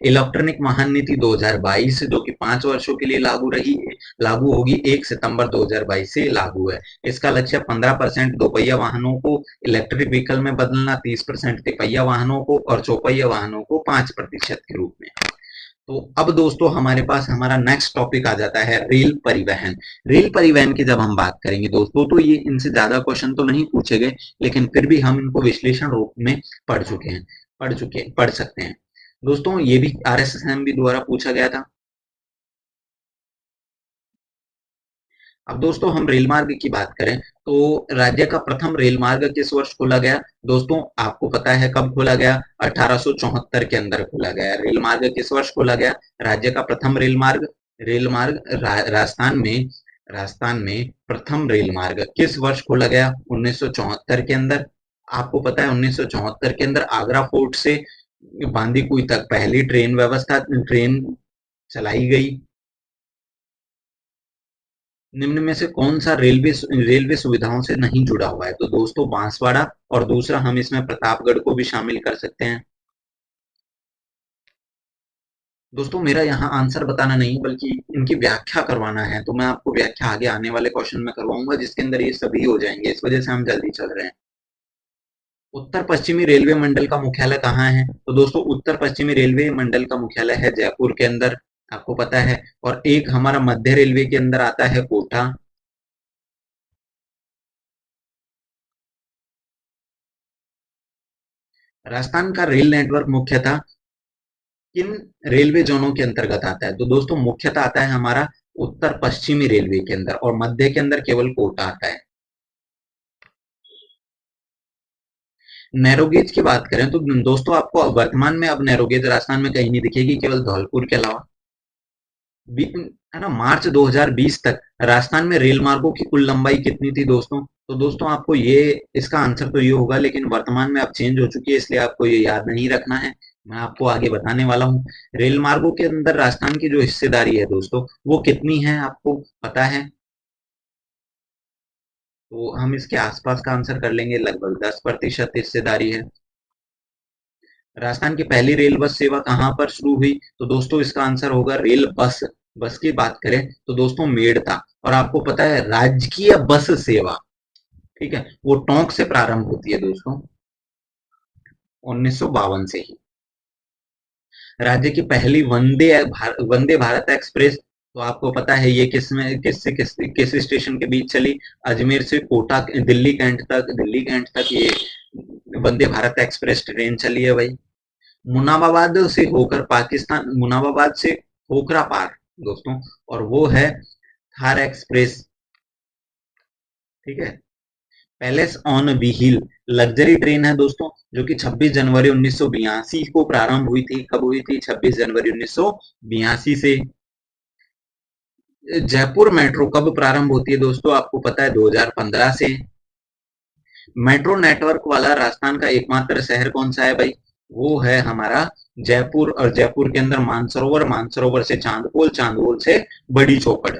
S1: इलेक्ट्रॉनिक वाहन नीति 2022 जो कि 5 वर्षों के लिए लागू होगी। 1 सितंबर 2022 से लागू है। इसका लक्ष्य 15% दोपहिया वाहनों को इलेक्ट्रिक व्हीकल में बदलना, 30% तिपहिया वाहनों को और चौपहिया वाहनों को 5% के रूप में। तो अब दोस्तों हमारे पास हमारा नेक्स्ट टॉपिक आ जाता है रेल परिवहन। रेल परिवहन की जब हम बात करेंगे दोस्तों, तो ये इनसे ज्यादा क्वेश्चन तो नहीं पूछे गए, लेकिन फिर भी हम इनको विश्लेषण रूप में पढ़ सकते हैं दोस्तों। ये भी RSSM द्वारा पूछा गया था। अब दोस्तों हम रेल मार्ग की बात करें, तो राज्य का प्रथम रेल मार्ग किस वर्ष खोला गया? दोस्तों आपको पता है कब खोला गया? 1874 के अंदर खोला गया। रेल मार्ग किस वर्ष खोला गया? राज्य का प्रथम राजस्थान में प्रथम रेल मार्ग किस वर्ष खोला गया? 1974 के अंदर। आपको पता है 1974 के अंदर आगरा फोर्ट से बांदीकुई तक पहली ट्रेन चलाई गई। निम्न में से कौन सा रेलवे सुविधाओं से नहीं जुड़ा हुआ है? तो दोस्तों बांसवाड़ा, और दूसरा हम इसमें प्रतापगढ़ को भी शामिल कर सकते हैं। दोस्तों मेरा यहाँ आंसर बताना नहीं बल्कि इनकी व्याख्या करवाना है, तो मैं आपको व्याख्या आगे आने वाले क्वेश्चन में करवाऊंगा, जिसके अंदर ये सभी हो जाएंगे। इस वजह से हम जल्दी चल रहे हैं। उत्तर पश्चिमी रेलवे मंडल का मुख्यालय कहाँ है? तो दोस्तों उत्तर पश्चिमी रेलवे मंडल का मुख्यालय है जयपुर के अंदर, आपको पता है। और एक हमारा मध्य रेलवे के अंदर आता है कोटा। राजस्थान का रेल नेटवर्क मुख्यतः किन रेलवे जोनों के अंतर्गत आता है? तो दोस्तों मुख्यतः आता है हमारा उत्तर पश्चिमी रेलवे के अंदर, और मध्य के अंदर केवल कोटा आता है। नैरोगेज की बात करें तो दोस्तों आपको वर्तमान में अब नैरोगेज राजस्थान में कहीं नहीं दिखेगी, केवल धौलपुर के अलावा। है ना, मार्च 2020 तक राजस्थान में रेल मार्गों की कुल लंबाई कितनी थी दोस्तों? तो दोस्तों आपको ये, इसका आंसर तो ये होगा, लेकिन वर्तमान में अब चेंज हो चुकी है, इसलिए आपको ये याद नहीं रखना है। मैं आपको आगे बताने वाला हूँ। रेल मार्गों के अंदर राजस्थान की जो हिस्सेदारी है दोस्तों, वो कितनी है आपको पता है? तो हम इसके आसपास का आंसर कर लेंगे, लगभग 10% हिस्सेदारी है। राजस्थान की पहली रेल बस सेवा कहाँ पर शुरू हुई? तो दोस्तों इसका आंसर होगा रेल बस। बस की बात करें तो दोस्तों मेड़ता। और आपको पता है राजकीय बस सेवा, ठीक है, वो टोंक से प्रारंभ होती है दोस्तों, 1952 से ही। राज्य की पहली वंदे भारत एक्सप्रेस, तो आपको पता है ये किस स्टेशन के बीच चली? अजमेर से कोटा, दिल्ली कैंट तक ये वंदे भारत एक्सप्रेस ट्रेन चली है भाई। मुनाबाबाद से होकर पाकिस्तान, मुनाबाबाद से खोखरा पार, दोस्तों, और वो है थार एक्सप्रेस। ठीक है। Palace on wheel luxury train है दोस्तों, जो कि 26 जनवरी 1982 को प्रारंभ हुई थी। कब हुई थी? 26 जनवरी 1982 से। जयपुर मेट्रो कब प्रारंभ होती है दोस्तों? आपको पता है 2015 से। मेट्रो नेटवर्क वाला राजस्थान का एकमात्र शहर कौन सा है भाई? वो है हमारा जयपुर, और जयपुर के अंदर मानसरोवर, मानसरोवर से चांदपोल, चांदपोल से बड़ी चौपड़।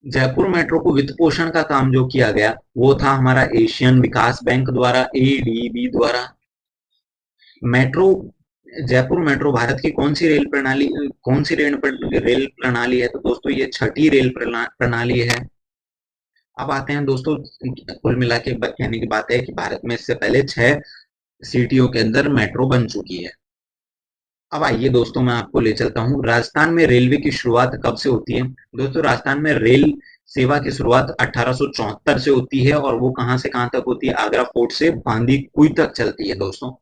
S1: जयपुर मेट्रो को वित्त पोषण का काम जो किया गया वो था हमारा एशियन विकास बैंक द्वारा, एडीबी द्वारा। मेट्रो, जयपुर मेट्रो भारत की कौन सी रेल प्रणाली है? तो दोस्तों ये छठी रेल प्रणाली है। अब आते हैं दोस्तों, कुल मिला के कहने की बात है कि भारत में इससे पहले 6 सिटियों के अंदर मेट्रो बन चुकी है। अब आइए दोस्तों, मैं आपको ले चलता हूँ राजस्थान में रेलवे की शुरुआत कब से होती है। दोस्तों, राजस्थान में रेल सेवा की शुरुआत 1874 से होती है, और वो कहां से कहां तक होती है? आगरा फोर्ट से बांदी कुई तक चलती है दोस्तों।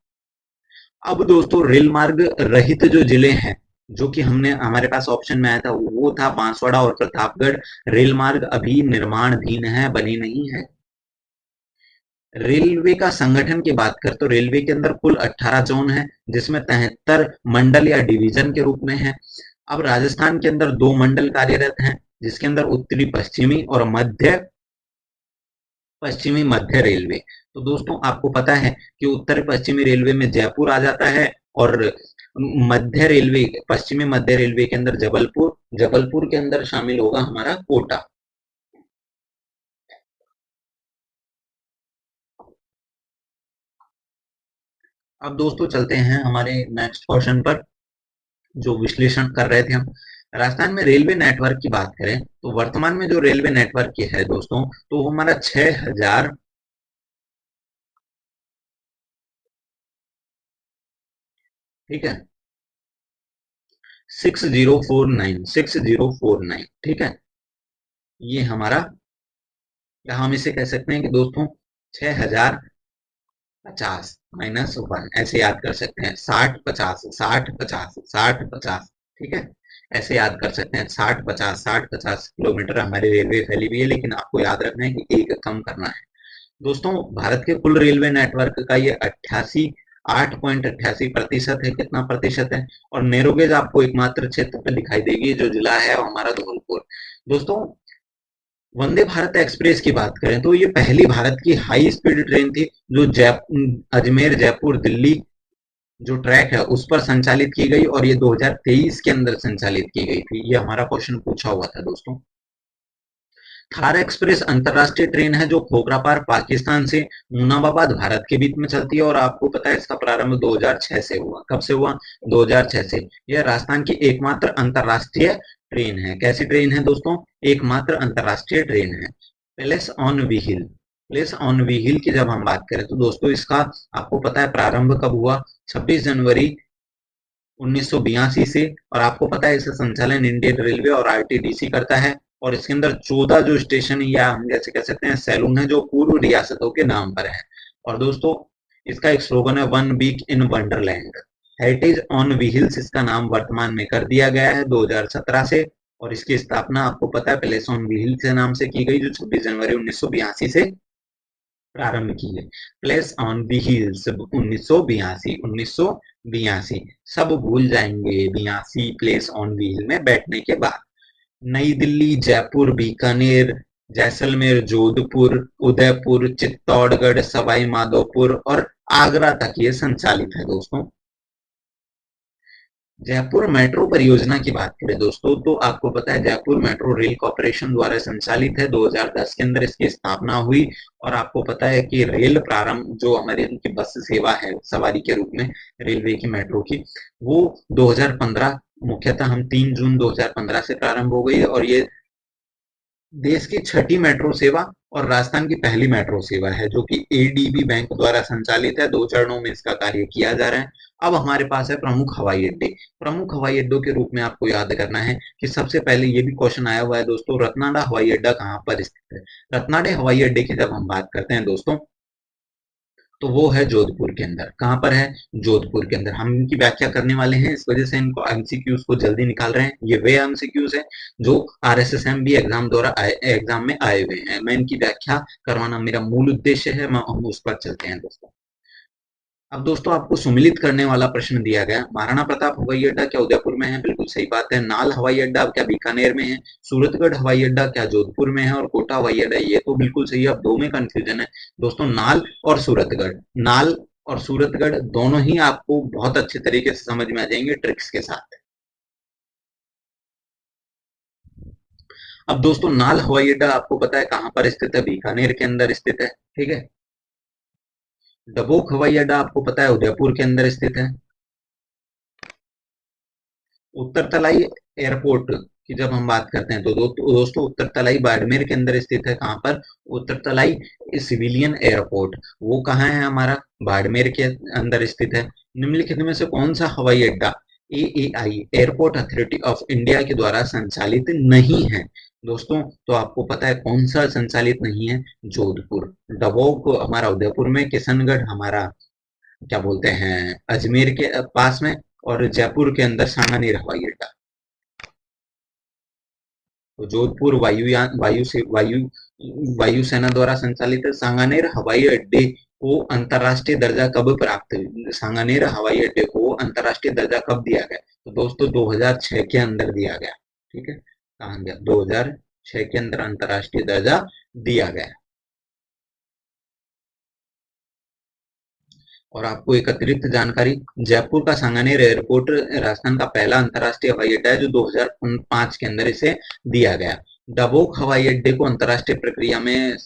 S1: अब दोस्तों, रेल मार्ग रहित जो जिले हैं, जो कि हमने हमारे पास ऑप्शन में आया था, वो था बांसवाड़ा और प्रतापगढ़। रेल मार्ग अभी निर्माणाधीन है, बनी नहीं है। रेलवे का संगठन की बात करें तो रेलवे के अंदर कुल 18 जोन है, जिसमें 73 मंडल या डिवीजन के रूप में है। अब राजस्थान के अंदर 2 मंडल कार्यरत हैं, जिसके अंदर उत्तरी पश्चिमी और मध्य पश्चिमी मध्य रेलवे। तो दोस्तों, आपको पता है कि उत्तर पश्चिमी रेलवे में जयपुर आ जाता है, और मध्य रेलवे, पश्चिमी मध्य रेलवे के अंदर जबलपुर, जबलपुर के अंदर शामिल होगा हमारा कोटा। अब दोस्तों चलते हैं हमारे नेक्स्ट क्वेश्चन पर, जो विश्लेषण कर रहे थे हम। राजस्थान में रेलवे नेटवर्क की बात करें तो वर्तमान में जो रेलवे नेटवर्क की है दोस्तों, तो वो हमारा 6000, ठीक है, 6049, ठीक है। ये हमारा, या हम इसे कह सकते हैं कि दोस्तों 6050 -1, ऐसे याद कर सकते हैं। 60 50, 60 50, 60 50, ठीक है। ऐसे याद कर सकते हैं, 60 50, 60 50 किलोमीटर हमारी रेलवे फैली हुई है, लेकिन आपको याद रखना है कि एक कम करना है। दोस्तों, भारत के कुल रेलवे नेटवर्क का ये 8.88% है। कितना प्रतिशत है? और नैरोगेज आपको एकमात्र क्षेत्र पे दिखाई देगी, जो जिला है वो हमारा धौलपुर। दोस्तों, वंदे भारत एक्सप्रेस की बात करें तो ये पहली भारत की हाई स्पीड ट्रेन थी, जो अजमेर जयपुर दिल्ली जो ट्रैक है उस पर संचालित की गई, और ये 2023 के अंदर संचालित की गई थी। ये हमारा क्वेश्चन पूछा हुआ था दोस्तों। थार एक्सप्रेस अंतरराष्ट्रीय ट्रेन है, जो खोखरापार पाकिस्तान से मुनाबाबाद भारत के बीच में चलती है, और आपको पता है इसका प्रारंभ 2006 से हुआ। कब से हुआ? 2006 से। यह राजस्थान की एकमात्र अंतरराष्ट्रीय ट्रेन है। कैसी ट्रेन है दोस्तों? एकमात्र अंतरराष्ट्रीय ट्रेन है। Place on wheel, place on wheel की जब हम बात करें तो दोस्तों, इसका आपको पता है प्रारंभ कब हुआ? 26 जनवरी 1982 से। और आपको पता है इसका संचालन इंडियन रेलवे और आरटीडीसी करता है, और इसके अंदर 14 जो स्टेशन या हम जैसे कह सकते हैं सैलून है, जो पूर्व रियासतों के नाम पर है। और दोस्तों, इसका एक स्लोगन है, one week in wonderland. Heritage on wheels इसका नाम वर्तमान में कर दिया गया है 2017 से, और इसकी स्थापना आपको पता है प्लेस ऑन व्हील्स के नाम से की गई, जो 26 जनवरी 1982 से प्रारंभ की है। प्लेस ऑन व्हील्स 1982, सब भूल जाएंगे 82 प्लेस ऑन व्हील में बैठने के बाद। नई दिल्ली, जयपुर, बीकानेर, जैसलमेर, जोधपुर, उदयपुर, चित्तौड़गढ़, सवाई माधोपुर और आगरा तक ये संचालित है दोस्तों। जयपुर मेट्रो परियोजना की बात करें दोस्तों, तो आपको पता है जयपुर मेट्रो रेल कॉर्पोरेशन द्वारा संचालित है। 2010 के अंदर इसकी स्थापना हुई, और आपको पता है कि रेल प्रारंभ जो हमारी उनकी बस सेवा है सवारी के रूप में रेलवे की मेट्रो की, वो 2015, मुख्यतः हम 3 जून 2015 से प्रारंभ हो गई है, और ये देश की छठी मेट्रो सेवा और राजस्थान की पहली मेट्रो सेवा है, जो कि एडीबी बैंक द्वारा संचालित है। 2 चरणों में इसका कार्य किया जा रहा है। अब हमारे पास है प्रमुख हवाई अड्डे। प्रमुख हवाई अड्डों के रूप में आपको याद करना है कि सबसे पहले ये भी क्वेश्चन आया हुआ है दोस्तों, रत्नाडा हवाई अड्डा कहाँ पर स्थित है? रत्नाडे हवाई अड्डे की जब हम बात करते हैं दोस्तों, तो वो है जोधपुर के अंदर। कहाँ पर है? जोधपुर के अंदर। हम इनकी व्याख्या करने वाले हैं, इस वजह से इनको एमसीक्यूज को जल्दी निकाल रहे हैं। ये वे एमसीक्यूज है जो आरएसएसएम भी एग्जाम में आए हुए हैं। मैं इनकी व्याख्या करवाना मेरा मूल उद्देश्य है। हम उस पर चलते हैं दोस्तों। अब दोस्तों आपको सुमिलित करने वाला प्रश्न दिया गया, महाराणा प्रताप हवाई अड्डा क्या उदयपुर में है? बिल्कुल सही बात है। नाल हवाई अड्डा क्या बीकानेर में है? सूरतगढ़ हवाई अड्डा क्या जोधपुर में है? और कोटा हवाई अड्डा, ये तो बिल्कुल सही है। अब दो में कंफ्यूजन है दोस्तों, नाल और सूरतगढ़। नाल और सूरतगढ़ दोनों ही आपको बहुत अच्छे तरीके से समझ में आ जाएंगे ट्रिक्स के साथ। अब दोस्तों नाल हवाई अड्डा आपको पता है कहाँ पर स्थित है? बीकानेर के अंदर स्थित है, ठीक है। डबोक हवाई अड्डा आपको पता है उदयपुर के अंदर स्थित है। उत्तर तलाई एयरपोर्ट की जब हम बात करते हैं तो दोस्तों उत्तर तलाई बाड़मेर के अंदर स्थित है। कहाँ पर? उत्तर तलाई सिविलियन एयरपोर्ट, वो कहाँ है? हमारा बाड़मेर के अंदर स्थित है। निम्नलिखित में से कौन सा हवाई अड्डा AAI airport authority of India के द्वारा संचालित नहीं है? दोस्तों तो आपको पता है कौन सा संचालित नहीं है? जोधपुर। डबोक हमारा उदयपुर में, किशनगढ़ हमारा क्या बोलते हैं अजमेर के पास में, और जयपुर के अंदर सांगानेर हवाई अड्डा। तो जोधपुर वायुसेना द्वारा संचालित सांगानेर हवाई अड्डे को अंतरराष्ट्रीय दर्जा कब प्राप्त हुआ? सांगानेर हवाई अड्डे को अंतरराष्ट्रीय दर्जा कब दिया गया? तो दोस्तों 2006 के अंदर दिया गया, ठीक है। कहा गया? 2006 के अंदर अंतरराष्ट्रीय दर्जा दिया गया। और आपको एक अतिरिक्त जानकारी, जयपुर का सांगानेर एयरपोर्ट राजस्थान का पहला अंतर्राष्ट्रीय हवाई अड्डा है जो 2005 के अंदर इसे दिया गया। डबोक हवाई अड्डे को अंतर्राष्ट्रीय प्रक्रिया में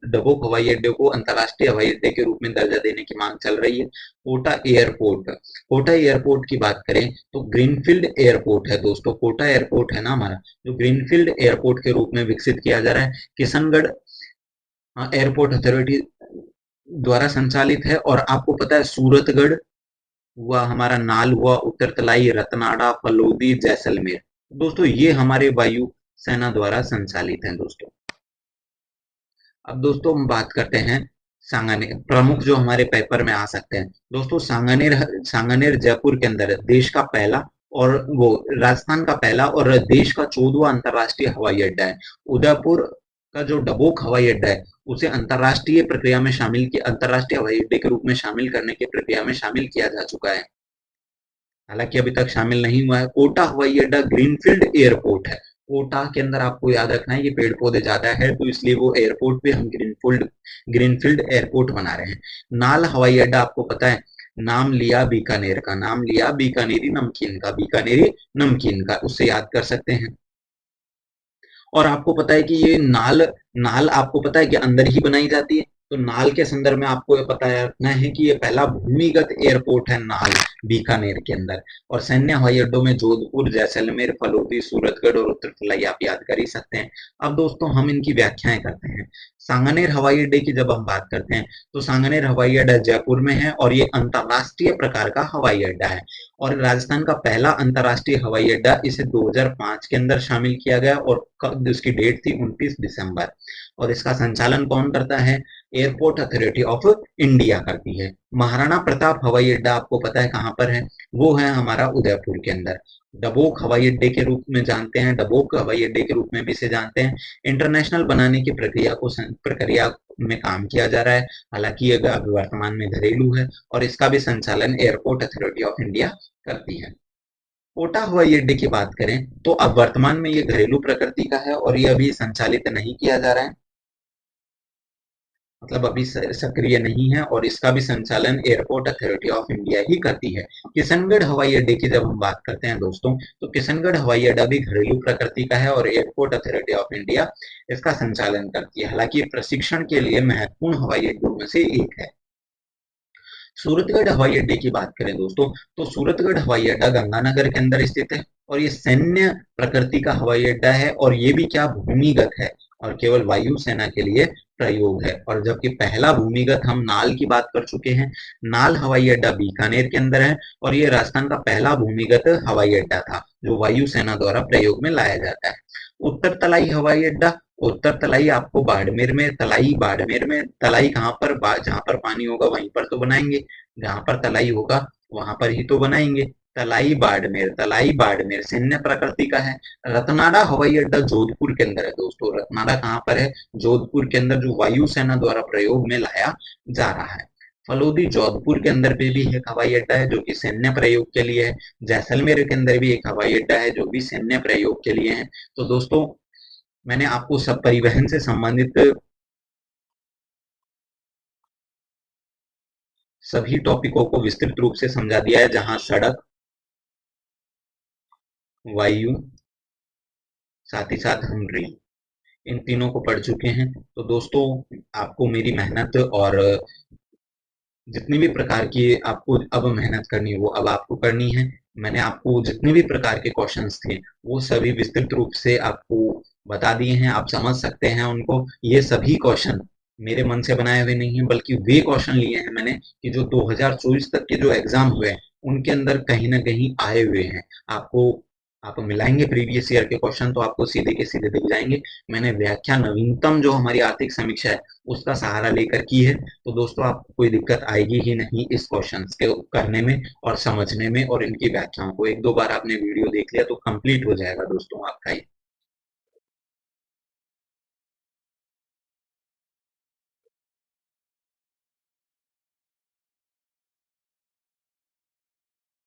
S1: डबोक हवाई अड्डे को अंतर्राष्ट्रीय हवाई अड्डे के रूप में दर्जा देने की मांग चल रही है। कोटा एयरपोर्ट की बात करें तो ग्रीनफील्ड एयरपोर्ट है दोस्तों। कोटा एयरपोर्ट है ना हमारा, जो ग्रीनफील्ड एयरपोर्ट के रूप में विकसित किया जा रहा है। किशनगढ़ एयरपोर्ट अथॉरिटी द्वारा संचालित है। और आपको पता है सूरतगढ़ हुआ, हमारा नाल हुआ, उत्तर तलाई, रतनाड़ा, फलोदी, जैसलमेर, दोस्तों ये हमारे वायु सेना द्वारा संचालित हैं दोस्तों। अब दोस्तों हम बात करते हैं सांगानेर, प्रमुख जो हमारे पेपर में आ सकते हैं दोस्तों। सांगानेर जयपुर के अंदर देश का पहला और वो राजस्थान का पहला और देश का 14वां अंतरराष्ट्रीय हवाई अड्डा है। उदयपुर का जो डबोक हवाई अड्डा है उसे अंतरराष्ट्रीय प्रक्रिया में अंतरराष्ट्रीय हवाई अड्डे के रूप में शामिल करने की प्रक्रिया में शामिल किया जा चुका है, हालांकि अभी तक शामिल नहीं हुआ है। कोटा हवाई अड्डा ग्रीनफील्ड एयरपोर्ट है। कोटा के अंदर आपको याद रखना है ये पेड़ पौधे ज्यादा है तो इसलिए वो एयरपोर्ट पे हम ग्रीनफील्ड एयरपोर्ट बना रहे हैं। नाल हवाई अड्डा आपको पता है, नाम लिया बीकानेर का, नाम लिया बीकानेरी नमकीन का, उससे याद कर सकते हैं। और आपको पता है कि ये नाल नाल आपको पता है कि अंदर ही बनाई जाती है। तो नाल के संदर्भ में आपको ये पता रखना है कि ये पहला भूमिगत एयरपोर्ट है नाल, बीकानेर के अंदर। और सैन्य हवाई अड्डों में जोधपुर, जैसलमेर, फलोदी, सूरतगढ़ और उत्तर तलाई आप याद कर ही सकते हैं। अब दोस्तों हम इनकी व्याख्याएं करते हैं। सांगानेर हवाई अड्डे की जब हम बात करते हैं तो सांगानेर हवाई अड्डा जयपुर में है और ये अंतरराष्ट्रीय प्रकार का हवाई अड्डा है। और राजस्थान का पहला अंतरराष्ट्रीय हवाई अड्डा, इसे 2005 के अंदर शामिल किया गया और उसकी डेट थी 29 दिसंबर। और इसका संचालन कौन करता है? एयरपोर्ट अथॉरिटी ऑफ इंडिया करती है। महाराणा प्रताप हवाई अड्डा आपको पता है कहाँ पर है? वो है हमारा उदयपुर के अंदर। डबोक हवाई अड्डे के रूप में जानते हैं, डबोक हवाई अड्डे के रूप में भी इसे जानते हैं। इंटरनेशनल बनाने की प्रक्रिया में काम किया जा रहा है, हालांकि ये अभी वर्तमान में घरेलू है और इसका भी संचालन एयरपोर्ट अथॉरिटी ऑफ इंडिया करती है। कोटा हवाई अड्डे की बात करें तो अब वर्तमान में ये घरेलू प्रकृति का है और ये अभी संचालित नहीं किया जा रहा है, मतलब अभी सक्रिय नहीं है और इसका भी संचालन एयरपोर्ट अथॉरिटी ऑफ इंडिया ही करती है। किशनगढ़ हवाई अड्डे की जब हम बात करते हैं दोस्तों तो किशनगढ़ हवाई अड्डा भी घरेलू प्रकृति का है और एयरपोर्ट अथॉरिटी ऑफ इंडिया इसका संचालन करती है, हालांकि प्रशिक्षण के लिए महत्वपूर्ण हवाई अड्डों में से एक है। सूरतगढ़ हवाई अड्डे की बात करें दोस्तों तो सूरतगढ़ हवाई अड्डा गंगानगर के अंदर स्थित है और ये सैन्य प्रकृति का हवाई अड्डा है और ये भी क्या भूमिगत है और केवल वायु सेना के लिए प्रयोग है। और जबकि पहला भूमिगत हम नाल की बात कर चुके हैं, नाल हवाई अड्डा बीकानेर के अंदर है और ये राजस्थान का पहला भूमिगत हवाई अड्डा था जो वायु सेना द्वारा प्रयोग में लाया जाता है। उत्तर तलाई हवाई अड्डा, उत्तर तलाई आपको बाड़मेर में, तलाई बाड़मेर में, तलाई कहाँ पर, जहाँ पर पानी होगा वहीं पर तो बनाएंगे, जहाँ पर तलाई होगा वहां पर ही तो बनाएंगे। तलाई बाड़मेर सैन्य प्रकृति का है। रतनाड़ा हवाई अड्डा जोधपुर के अंदर है दोस्तों। रतनाड़ा कहाँ पर है? जोधपुर के अंदर, जो वायुसेना द्वारा प्रयोग में लाया जा रहा है। फलोदी जोधपुर के अंदर पे भी एक हवाई अड्डा है जो कि सैन्य प्रयोग के लिए है। जैसलमेर के अंदर भी एक हवाई अड्डा है जो भी सैन्य प्रयोग के लिए है। तो दोस्तों, मैंने आपको सब परिवहन से संबंधित सभी टॉपिकों को विस्तृत रूप से समझा दिया है, जहां सड़क, वायु, साथ ही साथ हम रेल, इन तीनों को पढ़ चुके हैं। तो दोस्तों, आपको मेरी मेहनत और जितनी भी प्रकार की आपको अब मेहनत करनी है वो अब आपको करनी है। मैंने आपको जितने भी प्रकार के क्वेश्चंस थे वो सभी विस्तृत रूप से आपको बता दिए हैं, आप समझ सकते हैं उनको। ये सभी क्वेश्चन मेरे मन से बनाए हुए नहीं है, बल्कि वे क्वेश्चन लिए हैं मैंने कि जो 2024 तक के जो एग्जाम हुए हैं उनके अंदर कहीं ना कहीं आए हुए हैं। आपको आप मिलाएंगे प्रीवियस ईयर के क्वेश्चन तो आपको सीधे के सीधे दिख जाएंगे। मैंने व्याख्या नवीनतम जो हमारी आर्थिक समीक्षा है उसका सहारा लेकर की है। तो दोस्तों, आपको कोई दिक्कत आएगी ही नहीं इस क्वेश्चंस के करने में और समझने में, और इनकी व्याख्याओं को एक दो बार आपने वीडियो देख लिया तो कंप्लीट हो जाएगा दोस्तों आपका ये।